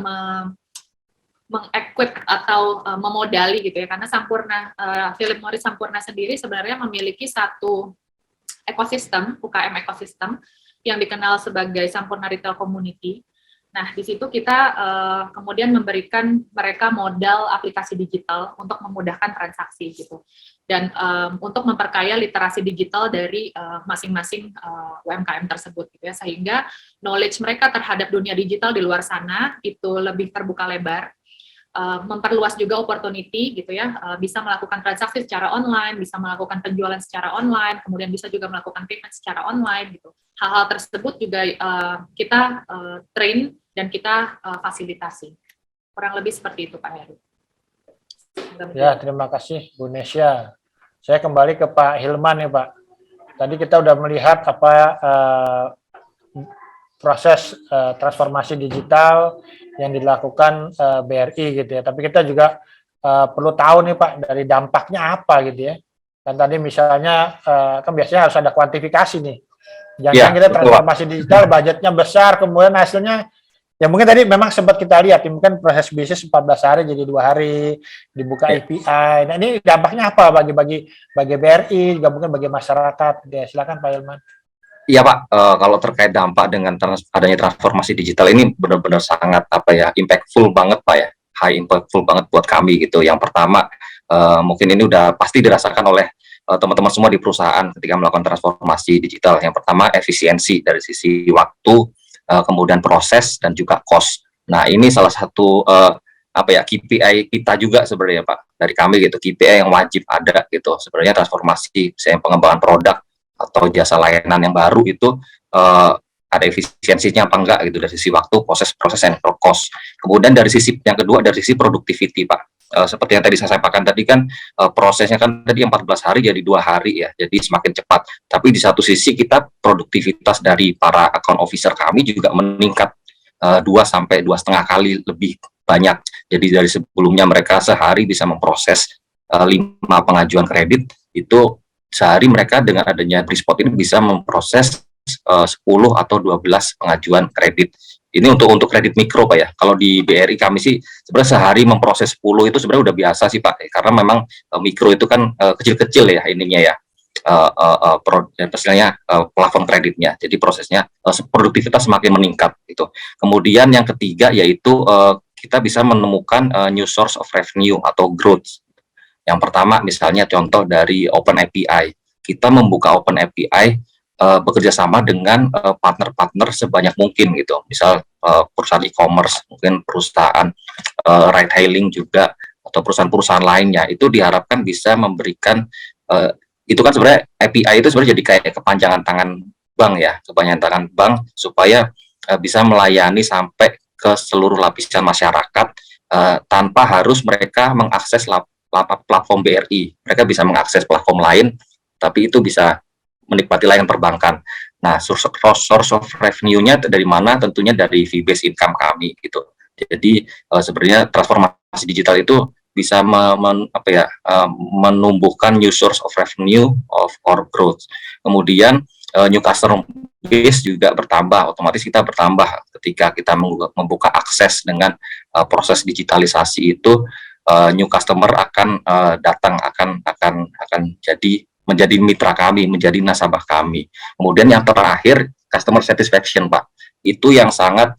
mengequip atau memodali gitu ya, karena Sampurna, Philip Morris Sampurna sendiri sebenarnya memiliki satu ekosistem, UKM ekosistem yang dikenal sebagai Sampurna Retail Community. Nah, di situ kita kemudian memberikan mereka modal aplikasi digital untuk memudahkan transaksi gitu. Dan untuk memperkaya literasi digital dari masing-masing UMKM tersebut gitu ya, sehingga knowledge mereka terhadap dunia digital di luar sana itu lebih terbuka lebar. Memperluas juga opportunity gitu ya, bisa melakukan transaksi secara online, bisa melakukan penjualan secara online, kemudian bisa juga melakukan payment secara online gitu. Hal-hal tersebut juga kita train dan kita fasilitasi. Kurang lebih seperti itu Pak Heru. Ya, terima kasih Bu Nesya. Saya kembali ke Pak Hilman ya Pak. Tadi kita udah melihat apa proses transformasi digital yang dilakukan BRI gitu ya. Tapi kita juga perlu tahu nih Pak, dari dampaknya apa gitu ya. Dan tadi misalnya kan biasanya harus ada kuantifikasi nih. Jangan kita transformasi digital, budgetnya besar, kemudian hasilnya ya mungkin tadi memang sempat kita lihat, ya, mungkin proses bisnis 14 hari jadi 2 hari, dibuka API. Nah ini dampaknya apa bagi BRI, juga mungkin bagi masyarakat. Ya, silakan Pak Hilman. Iya Pak, kalau terkait dampak dengan adanya transformasi digital ini benar-benar sangat impactful banget Pak ya, high impactful banget buat kami gitu. Yang pertama mungkin ini udah pasti dirasakan oleh teman-teman semua di perusahaan ketika melakukan transformasi digital. Yang pertama efisiensi dari sisi waktu, kemudian proses dan juga cost. Nah ini salah satu KPI kita juga sebenarnya Pak, dari kami gitu, KPI yang wajib ada gitu. Sebenarnya transformasi, misalnya pengembangan produk atau jasa layanan yang baru itu ada efisiensinya apa enggak gitu dari sisi waktu, proses and cost. Kemudian dari sisi yang kedua, dari sisi productivity Pak. Seperti yang tadi saya sampaikan tadi kan, prosesnya kan tadi 14 hari jadi 2 hari ya, jadi semakin cepat. Tapi di satu sisi kita produktivitas dari para account officer kami juga meningkat 2 sampai 2,5 kali lebih banyak. Jadi dari sebelumnya mereka sehari bisa memproses 5 pengajuan kredit, itu sehari mereka dengan adanya Brispot ini bisa memproses 10 atau 12 pengajuan kredit. Ini untuk kredit mikro Pak ya. Kalau di BRI kami sih sebenarnya sehari memproses 10 itu sebenarnya udah biasa sih Pak. Karena memang mikro itu kan kecil-kecil ya ininya ya. Plafon kreditnya. Jadi prosesnya produktivitas semakin meningkat gitu. Kemudian yang ketiga yaitu kita bisa menemukan new source of revenue atau growth. Yang pertama misalnya contoh dari Open API. Kita membuka Open API bekerja sama dengan partner-partner sebanyak mungkin gitu. Misal perusahaan e-commerce, mungkin perusahaan ride hailing juga, atau perusahaan-perusahaan lainnya. Itu diharapkan bisa memberikan, itu kan sebenarnya API itu sebenarnya jadi kayak kepanjangan tangan bank ya, kepanjangan tangan bank supaya bisa melayani sampai ke seluruh lapisan masyarakat tanpa harus mereka mengakses platform BRI. Mereka bisa mengakses platform lain, tapi itu bisa menikmati layanan perbankan. Nah, source of revenue-nya dari mana? Tentunya dari fee-based income kami gitu. Jadi sebenarnya transformasi digital itu bisa menumbuhkan new source of revenue or growth. Kemudian new customer base juga bertambah, otomatis kita bertambah ketika kita membuka akses dengan proses digitalisasi itu. New customer akan datang, akan menjadi mitra kami, menjadi nasabah kami. Kemudian yang terakhir customer satisfaction, Pak. Itu yang sangat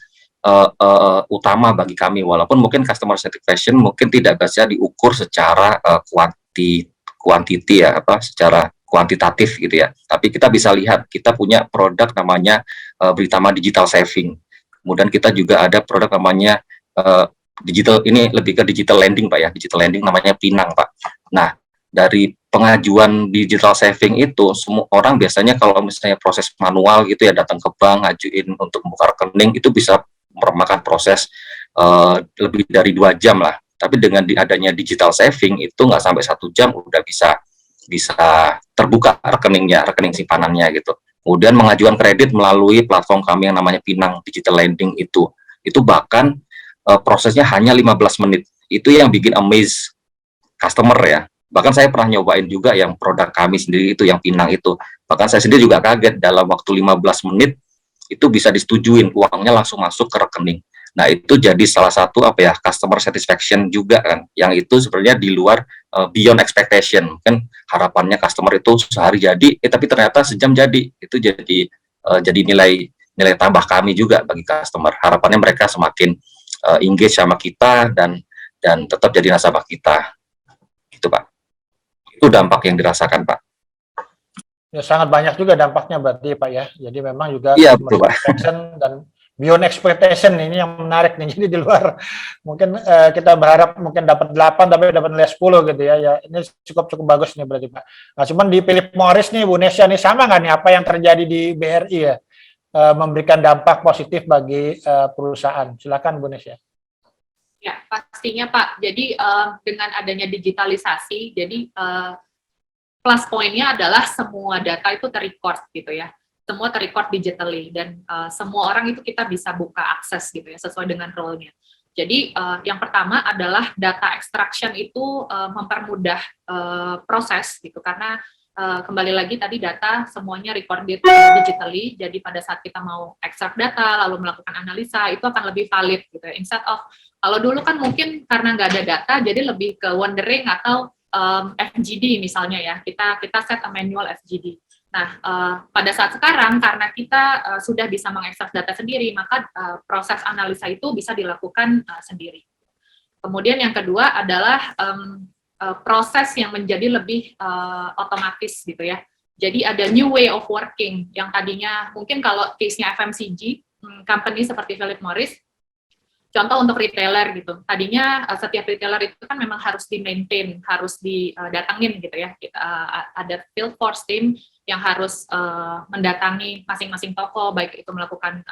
utama bagi kami, walaupun mungkin customer satisfaction mungkin tidak bisa diukur secara kuantiti ya, secara kuantitatif gitu ya. Tapi kita bisa lihat, kita punya produk namanya Britama Digital Saving. Kemudian kita juga ada produk namanya digital, ini lebih ke digital lending, Pak ya. Digital lending namanya Pinang, Pak. Nah, dari pengajuan digital saving itu, semua orang biasanya kalau misalnya proses manual gitu ya, datang ke bank, ngajuin untuk membuka rekening, itu bisa memakan proses lebih dari 2 jam lah. Tapi dengan adanya digital saving itu nggak sampai 1 jam udah bisa terbuka rekeningnya, rekening simpanannya gitu. Kemudian mengajukan kredit melalui platform kami yang namanya Pinang Digital Lending itu bahkan prosesnya hanya 15 menit. Itu yang bikin amaze customer ya. Bahkan saya pernah nyobain juga yang produk kami sendiri itu, yang Pinang itu. Bahkan saya sendiri juga kaget, dalam waktu 15 menit itu bisa disetujuin, uangnya langsung masuk ke rekening. Nah, itu jadi salah satu customer satisfaction juga kan, yang itu sebenarnya di luar beyond expectation. Kan harapannya customer itu sehari jadi, tapi ternyata sejam jadi. Itu jadi nilai tambah kami juga bagi customer. Harapannya mereka semakin engage sama kita dan tetap jadi nasabah kita. Gitu, Pak. Itu dampak yang dirasakan, Pak. Ya, sangat banyak juga dampaknya berarti Pak ya. Jadi memang juga Iya, betul, Pak. dan beyond expectation ini yang menarik nih. Jadi di luar mungkin kita berharap mungkin dapat 8 tapi dapat nilai 10 gitu ya. Ya, ini cukup bagus nih berarti Pak. Nah, cuman di Philip Morris nih Bu Nesya nih, sama nggak nih apa yang terjadi di BRI ya? Memberikan dampak positif bagi perusahaan. Silakan Bu Nesya. Ya, pastinya Pak. Jadi dengan adanya digitalisasi, jadi plus poinnya adalah semua data itu terrecord gitu ya. Semua terrecord digitally dan semua orang itu kita bisa buka akses gitu ya, sesuai dengan role-nya. Jadi yang pertama adalah data extraction itu mempermudah proses gitu, karena kembali lagi tadi data semuanya recorded digitally, jadi pada saat kita mau ekstrak data lalu melakukan analisa itu akan lebih valid gitu ya. Instead of kalau dulu kan mungkin karena nggak ada data jadi lebih ke wondering atau FGD misalnya ya, kita set a manual FGD. Nah, pada saat sekarang karena kita sudah bisa mengekstrak data sendiri, maka proses analisa itu bisa dilakukan sendiri. Kemudian yang kedua adalah proses yang menjadi lebih otomatis gitu ya. Jadi ada new way of working yang tadinya mungkin kalau case-nya FMCG, company seperti Philip Morris, contoh untuk retailer gitu. Tadinya setiap retailer itu kan memang harus di-maintain, harus didatangin gitu ya. Ada field force team yang harus mendatangi masing-masing toko, baik itu melakukan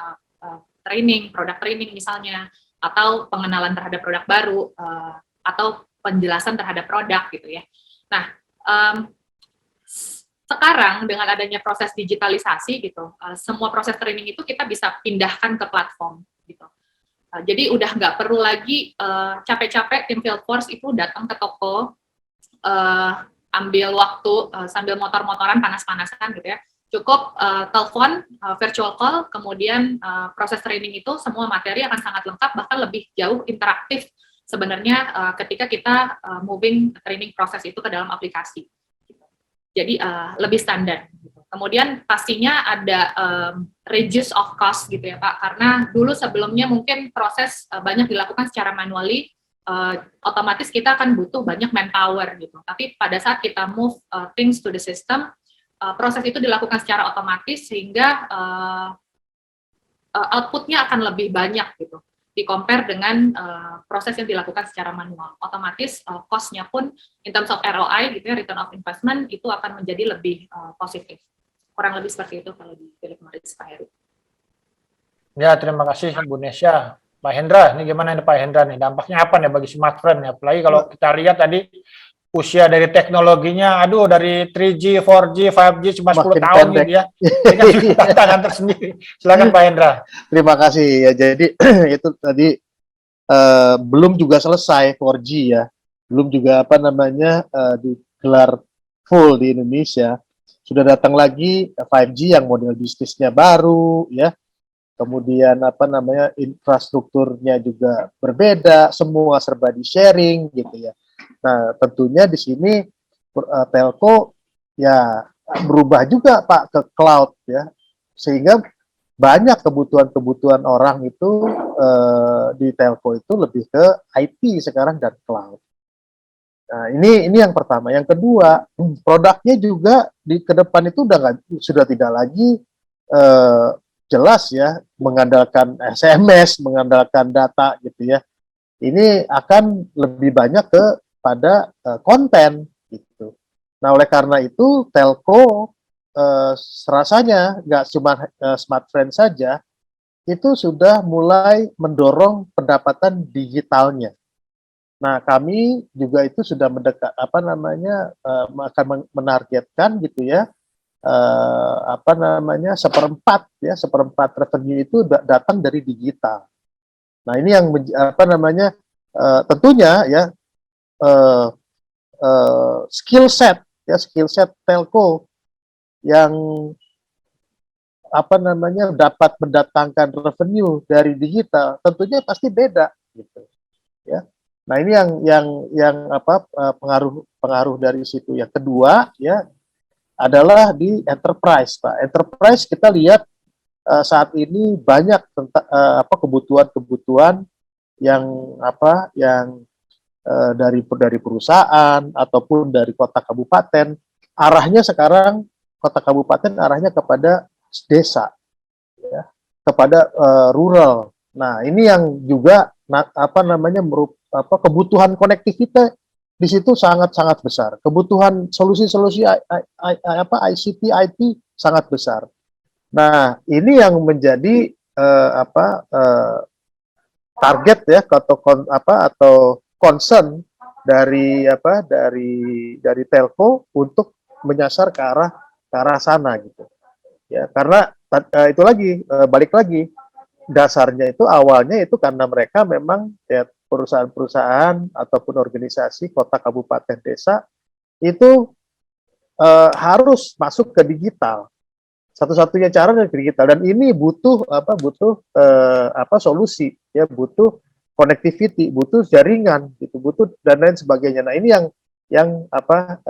training, produk training misalnya, atau pengenalan terhadap produk baru, atau penjelasan terhadap produk gitu ya. Nah, sekarang dengan adanya proses digitalisasi gitu, semua proses training itu kita bisa pindahkan ke platform gitu. Jadi udah nggak perlu lagi capek-capek tim field force itu datang ke toko, ambil waktu sambil motor-motoran panas-panasan gitu ya. Cukup telepon, virtual call, kemudian proses training itu semua materi akan sangat lengkap, bahkan lebih jauh interaktif sebenarnya ketika kita moving training proses itu ke dalam aplikasi. Jadi lebih standar. Kemudian pastinya ada reduce of cost gitu ya Pak, karena dulu sebelumnya mungkin proses banyak dilakukan secara manually, otomatis kita akan butuh banyak manpower gitu. Tapi pada saat kita move things to the system, proses itu dilakukan secara otomatis sehingga outputnya akan lebih banyak gitu, di-compare dengan proses yang dilakukan secara manual. Otomatis cost-nya pun in terms of ROI gitu ya, return of investment, itu akan menjadi lebih positif. Kurang lebih seperti itu kalau di Philip Morris, Pak Heru. Ya, terima kasih Bu Nesya. Pak Hendra, ini gimana nih Pak Hendra nih? Dampaknya apa nih bagi smartphone ya? Apalagi kalau kita lihat tadi usia dari teknologinya, aduh dari 3G, 4G, 5G cuma 10 tahun pendek gitu ya. Ini kan juga tantangan tersendiri. Silakan Pak Hendra. Terima kasih ya. Jadi itu tadi belum juga selesai 4G ya. Belum juga digelar full di Indonesia. Sudah datang lagi 5G yang model bisnisnya baru ya. Kemudian infrastrukturnya juga berbeda, semua serba di sharing gitu ya. Nah, tentunya di sini telco ya berubah juga Pak ke cloud ya. Sehingga banyak kebutuhan-kebutuhan orang itu di telco itu lebih ke IT sekarang dan cloud. Nah, ini yang pertama. Yang kedua, produknya juga di ke depan itu sudah tidak lagi eh, jelas ya, mengandalkan SMS, mengandalkan data gitu ya. Ini akan lebih banyak kepada konten gitu. Nah, oleh karena itu telco rasanya nggak cuma smartphone saja, itu sudah mulai mendorong pendapatan digitalnya. Nah, kami juga itu sudah mendekat apa namanya akan menargetkan gitu ya, apa namanya seperempat revenue itu datang dari digital. Nah, ini yang apa namanya tentunya ya uh, skill set telco yang apa namanya dapat mendatangkan revenue dari digital tentunya pasti beda gitu ya. Nah, ini yang apa pengaruh dari situ. Yang kedua ya adalah di enterprise, Pak. Enterprise kita lihat saat ini banyak apa kebutuhan-kebutuhan yang apa yang dari perusahaan ataupun dari kota kabupaten, arahnya sekarang kota kabupaten arahnya kepada desa ya, kepada rural. Nah, ini yang juga apa namanya kebutuhan konektivitas di situ sangat-sangat besar. Kebutuhan solusi-solusi apa ICT IT sangat besar. Nah, ini yang menjadi target ya atau concern dari dari telco untuk menyasar ke arah sana gitu. Ya, karena itu lagi balik lagi dasarnya itu awalnya itu karena mereka memang ya perusahaan-perusahaan ataupun organisasi kota kabupaten desa itu harus masuk ke digital. Satu-satunya cara dari digital dan ini butuh solusi ya, butuh connectivity, butuh jaringan gitu, butuh dan lain sebagainya. Nah, ini yang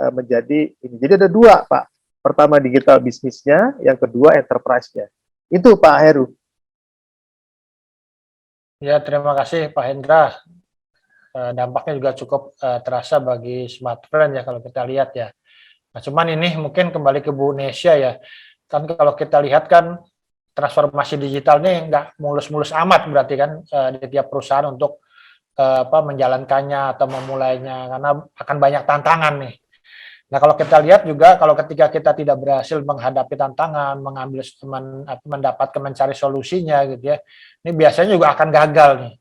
menjadi ini. Jadi ada dua, Pak. Pertama digital bisnisnya, yang kedua enterprise-nya. Itu Pak Heru. Ya, terima kasih Pak Hendra. Dampaknya juga cukup terasa bagi smartphone ya kalau kita lihat ya. Nah, cuman ini mungkin kembali ke Bu Nesya ya. Kan kalau kita lihat kan transformasi digital ini nggak mulus-mulus amat berarti kan di tiap perusahaan untuk menjalankannya atau memulainya karena akan banyak tantangan nih. Nah, kalau kita lihat juga kalau ketika kita tidak berhasil menghadapi tantangan, mengambil mendapatkan mencari solusinya gitu ya. Ini biasanya juga akan gagal nih.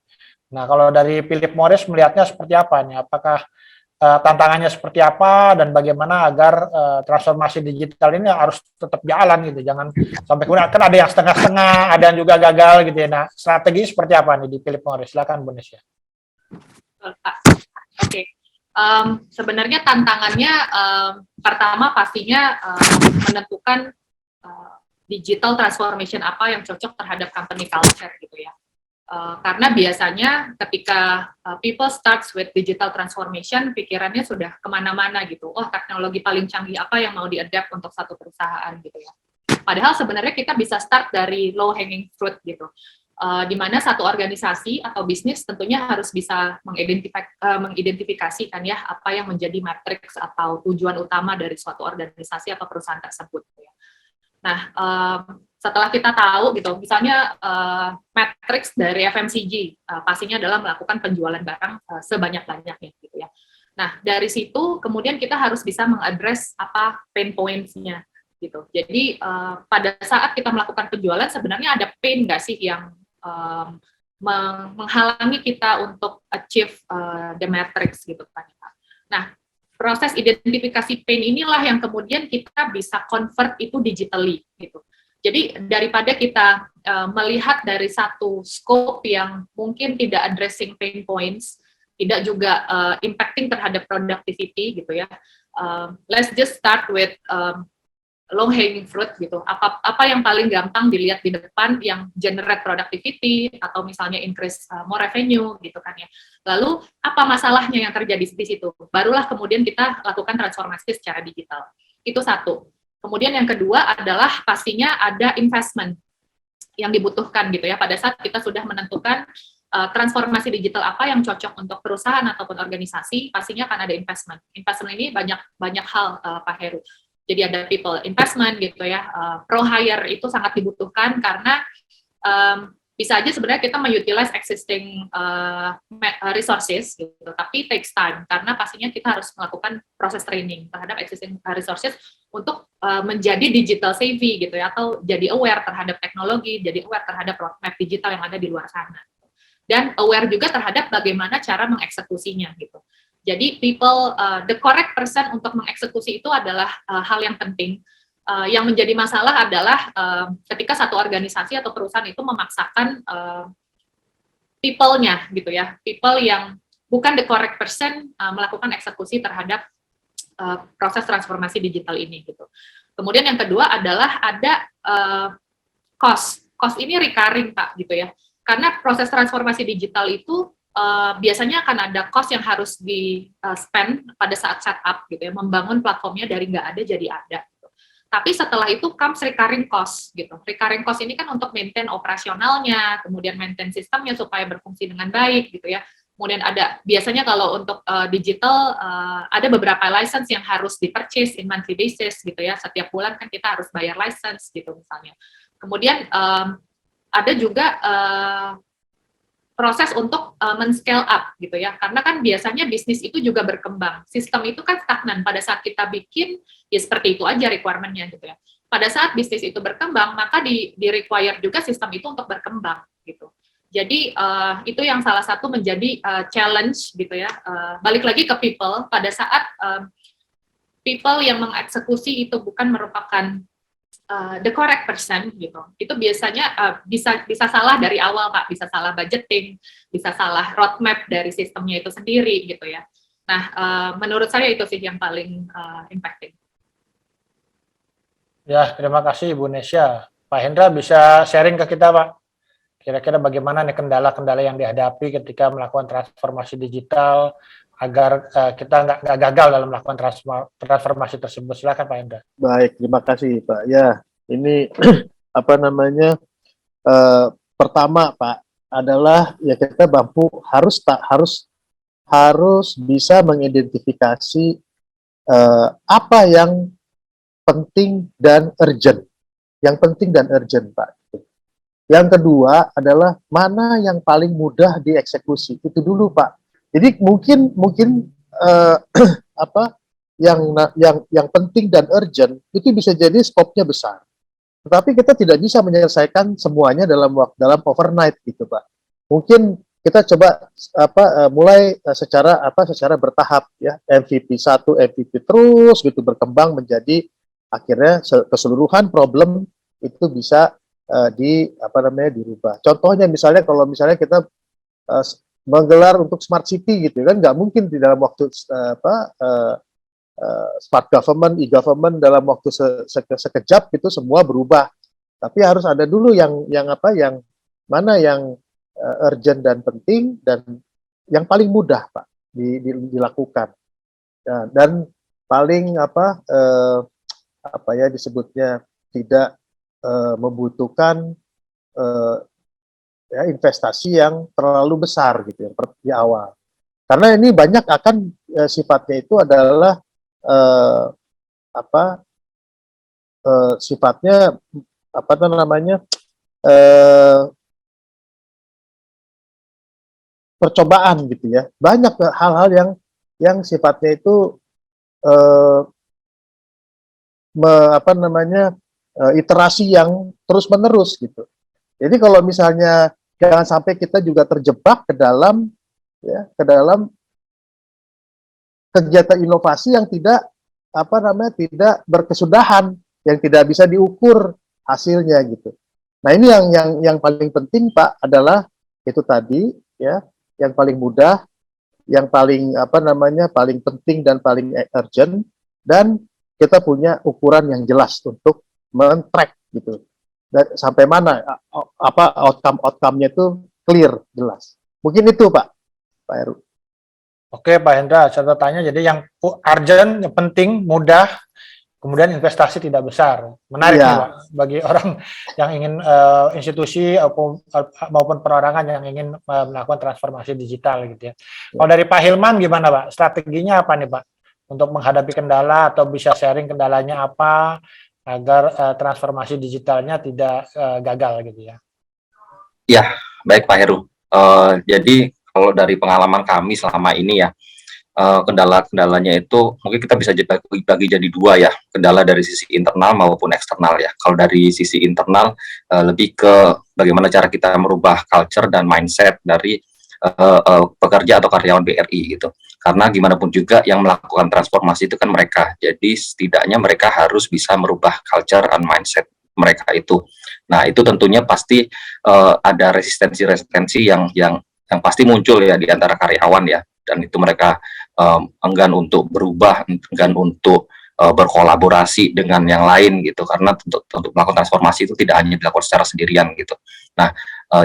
Nah, kalau dari Philip Morris melihatnya seperti apa nih? Apakah tantangannya seperti apa dan bagaimana agar transformasi digital ini harus tetap jalan gitu, jangan sampai kemudian kan ada yang setengah-setengah, ada yang juga gagal gitu ya. Nah, strategi seperti apa nih di Philip Morris? Silakan Bu Nesya. Oke. Sebenarnya tantangannya pertama pastinya menentukan digital transformation apa yang cocok terhadap company culture gitu ya. Karena biasanya ketika people starts with digital transformation, pikirannya sudah kemana-mana gitu. Oh, teknologi paling canggih apa yang mau di-adapt untuk satu perusahaan gitu ya. Padahal sebenarnya kita bisa start dari low hanging fruit gitu. Di mana satu organisasi atau bisnis tentunya harus bisa mengidentifikasikan ya apa yang menjadi matriks atau tujuan utama dari suatu organisasi atau perusahaan tersebut. Ya. Nah, setelah kita tahu gitu, misalnya matriks dari FMCG pastinya adalah melakukan penjualan barang sebanyak-banyaknya gitu ya. Nah, dari situ kemudian kita harus bisa mengadres apa pain points-nya gitu. Jadi pada saat kita melakukan penjualan sebenarnya ada pain nggak sih yang menghalangi kita untuk achieve the matrix gitu kan. Nah, proses identifikasi pain inilah yang kemudian kita bisa convert itu digitally gitu. Jadi daripada kita melihat dari satu scope yang mungkin tidak addressing pain points, tidak juga impacting terhadap productivity gitu ya. Let's just start with low hanging fruit gitu. Apa yang paling gampang dilihat di depan yang generate productivity atau misalnya increase more revenue gitu kan ya. Lalu apa masalahnya yang terjadi di situ? Barulah kemudian kita lakukan transformasi secara digital. Itu satu. Kemudian yang kedua adalah pastinya ada investment. yang dibutuhkan gitu ya pada saat kita sudah menentukan transformasi digital apa yang cocok untuk perusahaan ataupun organisasi. Pastinya akan ada investment. Investment ini banyak hal, Pak Heru. Jadi ada people investment gitu ya, pro hire itu sangat dibutuhkan karena bisa aja sebenarnya kita mengutilize existing resources gitu, tapi takes time karena pastinya kita harus melakukan proses training terhadap existing resources untuk menjadi digital savvy gitu ya, atau jadi aware terhadap teknologi, jadi aware terhadap roadmap digital yang ada di luar sana, dan aware juga terhadap bagaimana cara mengeksekusinya gitu. Jadi people, the correct person untuk mengeksekusi itu adalah hal yang penting. Yang menjadi masalah adalah ketika satu organisasi atau perusahaan itu memaksakan people-nya gitu ya, people yang bukan the correct person melakukan eksekusi terhadap proses transformasi digital ini gitu. Kemudian yang kedua adalah ada cost ini recurring Pak gitu ya, karena proses transformasi digital itu biasanya akan ada cost yang harus di spend pada saat setup gitu ya, membangun platformnya dari nggak ada jadi ada. Tapi setelah itu comes recurring cost gitu. Recurring cost ini kan untuk maintain operasionalnya, kemudian maintain sistemnya supaya berfungsi dengan baik gitu ya. Kemudian ada biasanya kalau untuk digital ada beberapa license yang harus di-purchase in monthly basis gitu ya. Setiap bulan kan kita harus bayar license gitu misalnya. Kemudian ada juga proses untuk men-scale up gitu ya, karena kan biasanya bisnis itu juga berkembang, sistem itu kan stagnan pada saat kita bikin, ya seperti itu aja requirement-nya gitu ya. Pada saat bisnis itu berkembang, maka di require juga sistem itu untuk berkembang gitu. Jadi itu yang salah satu menjadi challenge gitu ya, balik lagi ke people, pada saat people yang mengeksekusi itu bukan merupakan the correct person gitu, itu biasanya bisa salah dari awal Pak, bisa salah budgeting, bisa salah roadmap dari sistemnya itu sendiri gitu ya. Nah menurut saya itu sih yang paling impacting. Ya, terima kasih Ibu Nesya. Pak Hendra bisa sharing ke kita Pak, kira-kira bagaimana nih kendala-kendala yang dihadapi ketika melakukan transformasi digital agar kita nggak gagal dalam melakukan transformasi tersebut. Silakan Pak Hendra. Baik, terima kasih Pak. Ya, ini apa namanya? Pertama Pak adalah ya kita harus bisa mengidentifikasi apa yang penting dan urgent. Yang penting dan urgent Pak. Yang kedua adalah mana yang paling mudah dieksekusi. Itu dulu Pak. Jadi mungkin apa yang penting dan urgent itu bisa jadi skopnya besar. Tetapi kita tidak bisa menyelesaikan semuanya dalam overnight gitu Pak. Mungkin kita coba mulai secara bertahap ya, MVP 1, MVP terus gitu berkembang menjadi akhirnya keseluruhan problem itu bisa dirubah. Contohnya misalnya kalau kita menggelar untuk smart city gitu kan, nggak mungkin di dalam waktu smart government, e-government dalam waktu sekejap itu semua berubah. Tapi harus ada dulu yang mana yang urgent dan penting dan yang paling mudah Pak dilakukan. Ya, dan paling disebutnya tidak membutuhkan ya, investasi yang terlalu besar gitu ya di awal. Karena ini banyak akan sifatnya itu adalah sifatnya percobaan gitu ya. Banyak hal-hal yang sifatnya itu iterasi yang terus-menerus gitu. Jadi kalau misalnya jangan sampai kita juga terjebak ke dalam kegiatan inovasi yang tidak tidak berkesudahan, yang tidak bisa diukur hasilnya gitu. Nah, ini yang paling penting Pak adalah itu tadi ya, yang paling mudah, yang paling paling penting dan paling urgent, dan kita punya ukuran yang jelas untuk men-track gitu. Dan sampai mana outcome-nya itu clear, jelas. Mungkin itu Pak Heru. Oke Pak Hendra, catatannya jadi yang urgent, yang penting, mudah, kemudian investasi tidak besar. Menarik Iya. nih, Pak, bagi orang yang ingin institusi maupun perorangan yang ingin melakukan transformasi digital gitu ya. Kalau dari Pak Hilman gimana, Pak? Strateginya apa nih, Pak? Untuk menghadapi kendala atau bisa sharing kendalanya apa agar transformasi digitalnya tidak gagal gitu ya. Ya, baik Pak Heru. Jadi kalau dari pengalaman kami selama ini ya, kendala-kendalanya itu mungkin kita bisa bagi jadi dua ya, kendala dari sisi internal maupun eksternal ya. Kalau dari sisi internal lebih ke bagaimana cara kita merubah culture dan mindset dari pekerja atau karyawan BRI gitu. Karena gimana pun juga yang melakukan transformasi itu kan mereka. Jadi setidaknya mereka harus bisa merubah culture and mindset mereka itu. Nah, itu tentunya pasti ada resistensi-resistensi yang pasti muncul ya di antara karyawan ya, dan itu mereka enggan untuk berubah, enggan untuk berkolaborasi dengan yang lain gitu, karena untuk melakukan transformasi itu tidak hanya dilakukan secara sendirian gitu. Nah,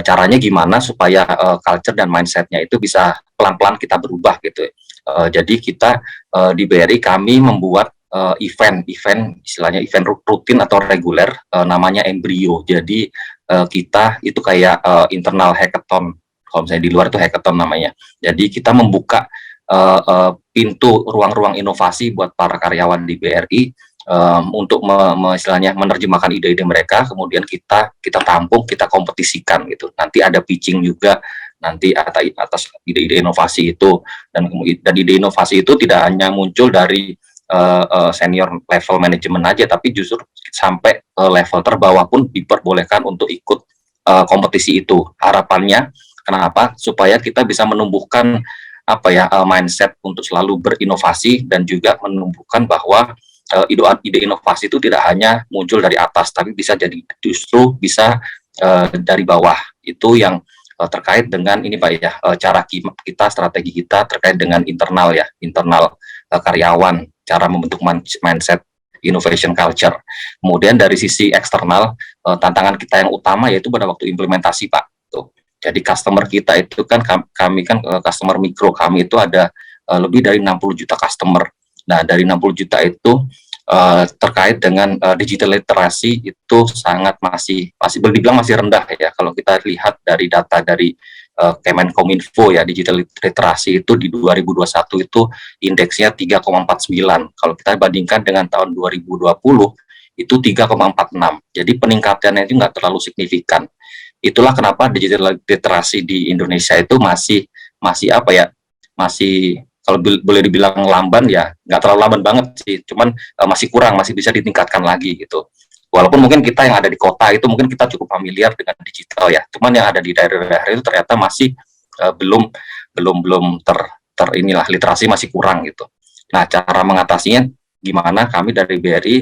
caranya gimana supaya culture dan mindsetnya itu bisa pelan-pelan kita berubah gitu. Jadi kita di BRI kami membuat event istilahnya event rutin atau reguler, namanya Embrio. Jadi kita itu kayak internal hackathon, kalau misalnya di luar itu hackathon namanya. Jadi kita membuka pintu ruang-ruang inovasi buat para karyawan di BRI untuk istilahnya menerjemahkan ide-ide mereka, kemudian kita tampung, kita kompetisikan gitu. Nanti ada pitching juga nanti atas ide-ide inovasi itu, dan ide inovasi itu tidak hanya muncul dari senior level manajemen aja, tapi justru sampai level terbawah pun diperbolehkan untuk ikut kompetisi itu. Harapannya kenapa? Supaya kita bisa menumbuhkan mindset untuk selalu berinovasi, dan juga menumbuhkan bahwa ide inovasi itu tidak hanya muncul dari atas, tapi bisa justru bisa dari bawah. Itu yang terkait dengan ini Pak ya, cara kita, strategi kita terkait dengan internal ya, internal karyawan, cara membentuk mindset innovation culture. Kemudian dari sisi eksternal, tantangan kita yang utama yaitu pada waktu implementasi Pak. Tuh. Jadi customer kita itu kan, kami kan customer mikro, kami itu ada lebih dari 60 juta customer. Nah, dari 60 juta itu terkait dengan digital literasi itu masih boleh dibilang masih rendah ya. Kalau kita lihat dari data dari Kemenkominfo ya, digital literasi itu di 2021 itu indeksnya 3,49. Kalau kita bandingkan dengan tahun 2020 itu 3,46. Jadi peningkatannya itu nggak terlalu signifikan. Itulah kenapa digital literasi di Indonesia itu masih kalau boleh dibilang lamban ya, nggak terlalu lamban banget sih, cuman masih kurang, masih bisa ditingkatkan lagi gitu. Walaupun mungkin kita yang ada di kota itu mungkin kita cukup familiar dengan digital ya, cuman yang ada di daerah-daerah itu ternyata masih belum inilah, literasi masih kurang gitu. Nah, cara mengatasinya gimana? Kami dari BRI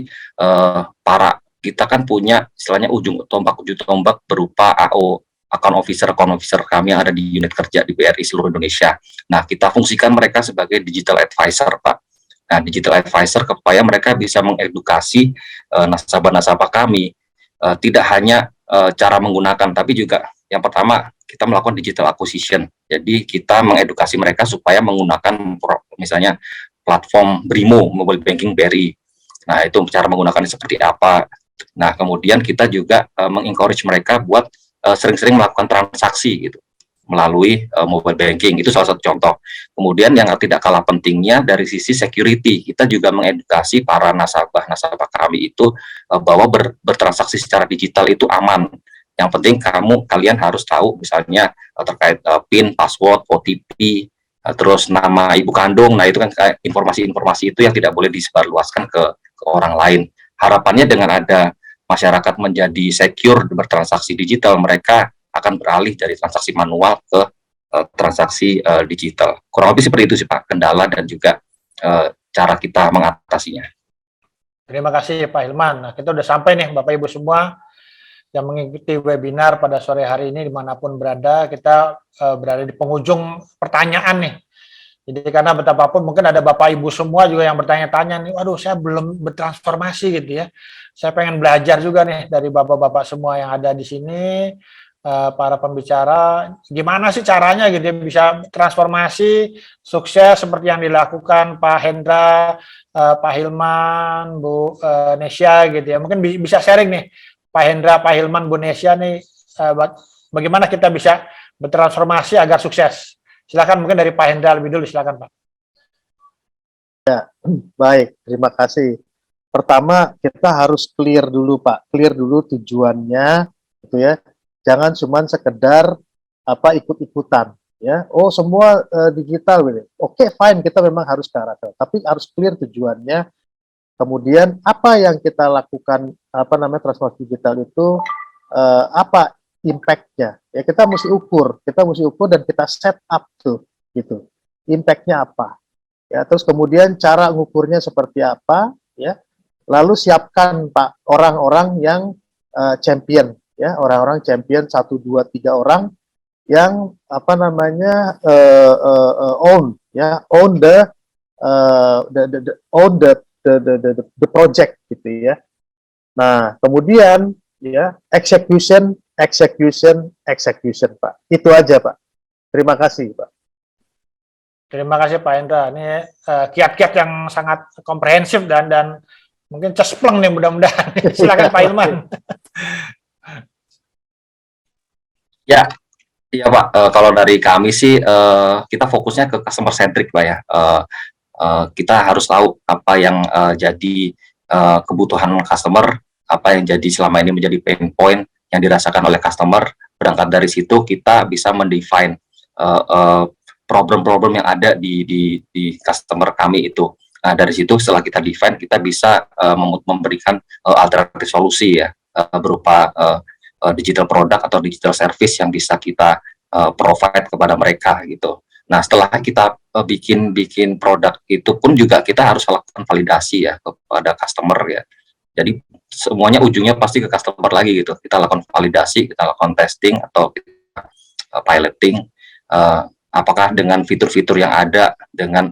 kita kan punya istilahnya ujung tombak berupa AO, account officer kami yang ada di unit kerja di BRI seluruh Indonesia. Nah, kita fungsikan mereka sebagai digital advisor, Pak. Nah, digital advisor supaya mereka bisa mengedukasi nasabah-nasabah kami, tidak hanya cara menggunakan, tapi juga yang pertama kita melakukan digital acquisition. Jadi kita mengedukasi mereka supaya menggunakan misalnya platform Brimo, mobile banking BRI. Nah, itu cara menggunakannya seperti apa. Nah, kemudian kita juga mengencourage mereka buat sering-sering melakukan transaksi gitu melalui mobile banking. Itu salah satu contoh. Kemudian yang tidak kalah pentingnya dari sisi security, kita juga mengedukasi para nasabah kami itu bahwa bertransaksi secara digital itu aman. Yang penting kalian harus tahu misalnya terkait PIN, password, OTP, terus nama ibu kandung. Nah, itu kan informasi-informasi itu yang tidak boleh disebarluaskan ke orang lain. Harapannya dengan ada masyarakat menjadi secure bertransaksi digital, mereka akan beralih dari transaksi manual ke transaksi digital. Kurang lebih seperti itu sih Pak, kendala dan juga cara kita mengatasinya. Terima kasih Pak Hilman. Nah, kita udah sampai nih Bapak Ibu semua yang mengikuti webinar pada sore hari ini dimanapun berada. Kita berada di penghujung pertanyaan nih. Jadi karena betapapun mungkin ada Bapak Ibu semua juga yang bertanya-tanya nih, waduh saya belum bertransformasi gitu ya. Saya pengen belajar juga nih dari Bapak-Bapak semua yang ada di sini. para pembicara, gimana sih caranya gitu ya bisa transformasi sukses seperti yang dilakukan Pak Hendra, Pak Hilman, Bu Nesya gitu ya. Mungkin bisa sharing nih Pak Hendra, Pak Hilman, Bu Nesya nih bagaimana kita bisa bertransformasi agar sukses. Silakan mungkin dari Pak Hendra lebih dulu, silakan Pak. Baik, terima kasih. Pertama, kita harus clear dulu, Pak. Clear dulu tujuannya, gitu ya. Jangan cuma sekedar ikut-ikutan, ya. Oh, semua digital, gitu. Oke, fine, kita memang harus ke arah itu. Tapi harus clear tujuannya. Kemudian apa yang kita lakukan, transformasi digital itu, apa impact-nya? Ya, kita mesti ukur dan kita set up tuh, gitu. Impact-nya apa? Ya, terus kemudian cara ngukurnya seperti apa, ya. Lalu siapkan Pak orang-orang yang champion, ya, orang-orang champion 1 2 3 orang yang own, ya, own the project gitu ya. Nah, kemudian ya execution Pak. Itu aja Pak. Terima kasih Pak. Terima kasih Pak Hendra. Ini kiat-kiat yang sangat komprehensif dan mungkin cespleng nih mudah-mudahan. Silakan Pak Hilman. Ya, iya Pak. Kalau dari kami sih kita fokusnya ke customer centric Pak ya. Kita harus tahu apa yang jadi kebutuhan customer, apa yang jadi selama ini menjadi pain point yang dirasakan oleh customer. Berangkat dari situ kita bisa mendefine problem-problem yang ada di customer kami itu. Nah, dari situ setelah kita define, kita bisa memberikan alternatif solusi ya, berupa digital product atau digital service yang bisa kita provide kepada mereka gitu. Nah, setelah kita bikin produk itu pun juga kita harus lakukan validasi ya kepada customer ya. Jadi semuanya ujungnya pasti ke customer lagi gitu. Kita lakukan validasi, kita lakukan testing atau kita piloting. Apakah dengan fitur-fitur yang ada, dengan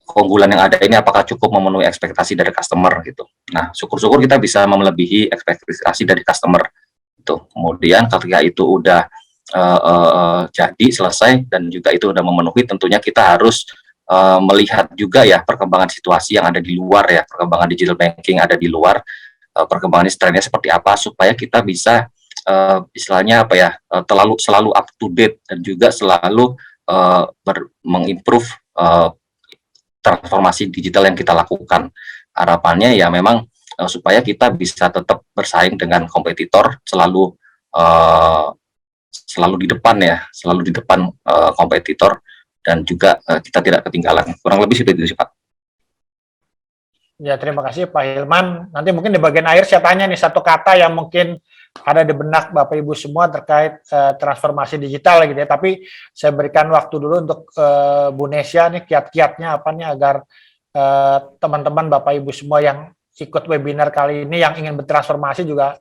keunggulan yang ada ini apakah cukup memenuhi ekspektasi dari customer gitu. Nah, syukur-syukur kita bisa melebihi ekspektasi dari customer itu. Kemudian ketika itu udah jadi selesai dan juga itu udah memenuhi, tentunya kita harus melihat juga ya perkembangan situasi yang ada di luar ya, perkembangan digital banking ada di luar, perkembangan trennya seperti apa supaya kita bisa istilahnya selalu up to date dan juga selalu mengimprove transformasi digital yang kita lakukan. Harapannya ya memang supaya kita bisa tetap bersaing dengan kompetitor, selalu di depan ya, selalu di depan kompetitor dan juga kita tidak ketinggalan. Kurang lebih seperti itu sih Pak. Ya, terima kasih Pak Hilman. Nanti mungkin di bagian akhir saya tanya nih satu kata yang mungkin ada di benak Bapak Ibu semua terkait transformasi digital gitu ya. Tapi saya berikan waktu dulu untuk Bu Nesya nih kiat-kiatnya apa nih agar teman-teman Bapak Ibu semua yang ikut webinar kali ini yang ingin bertransformasi juga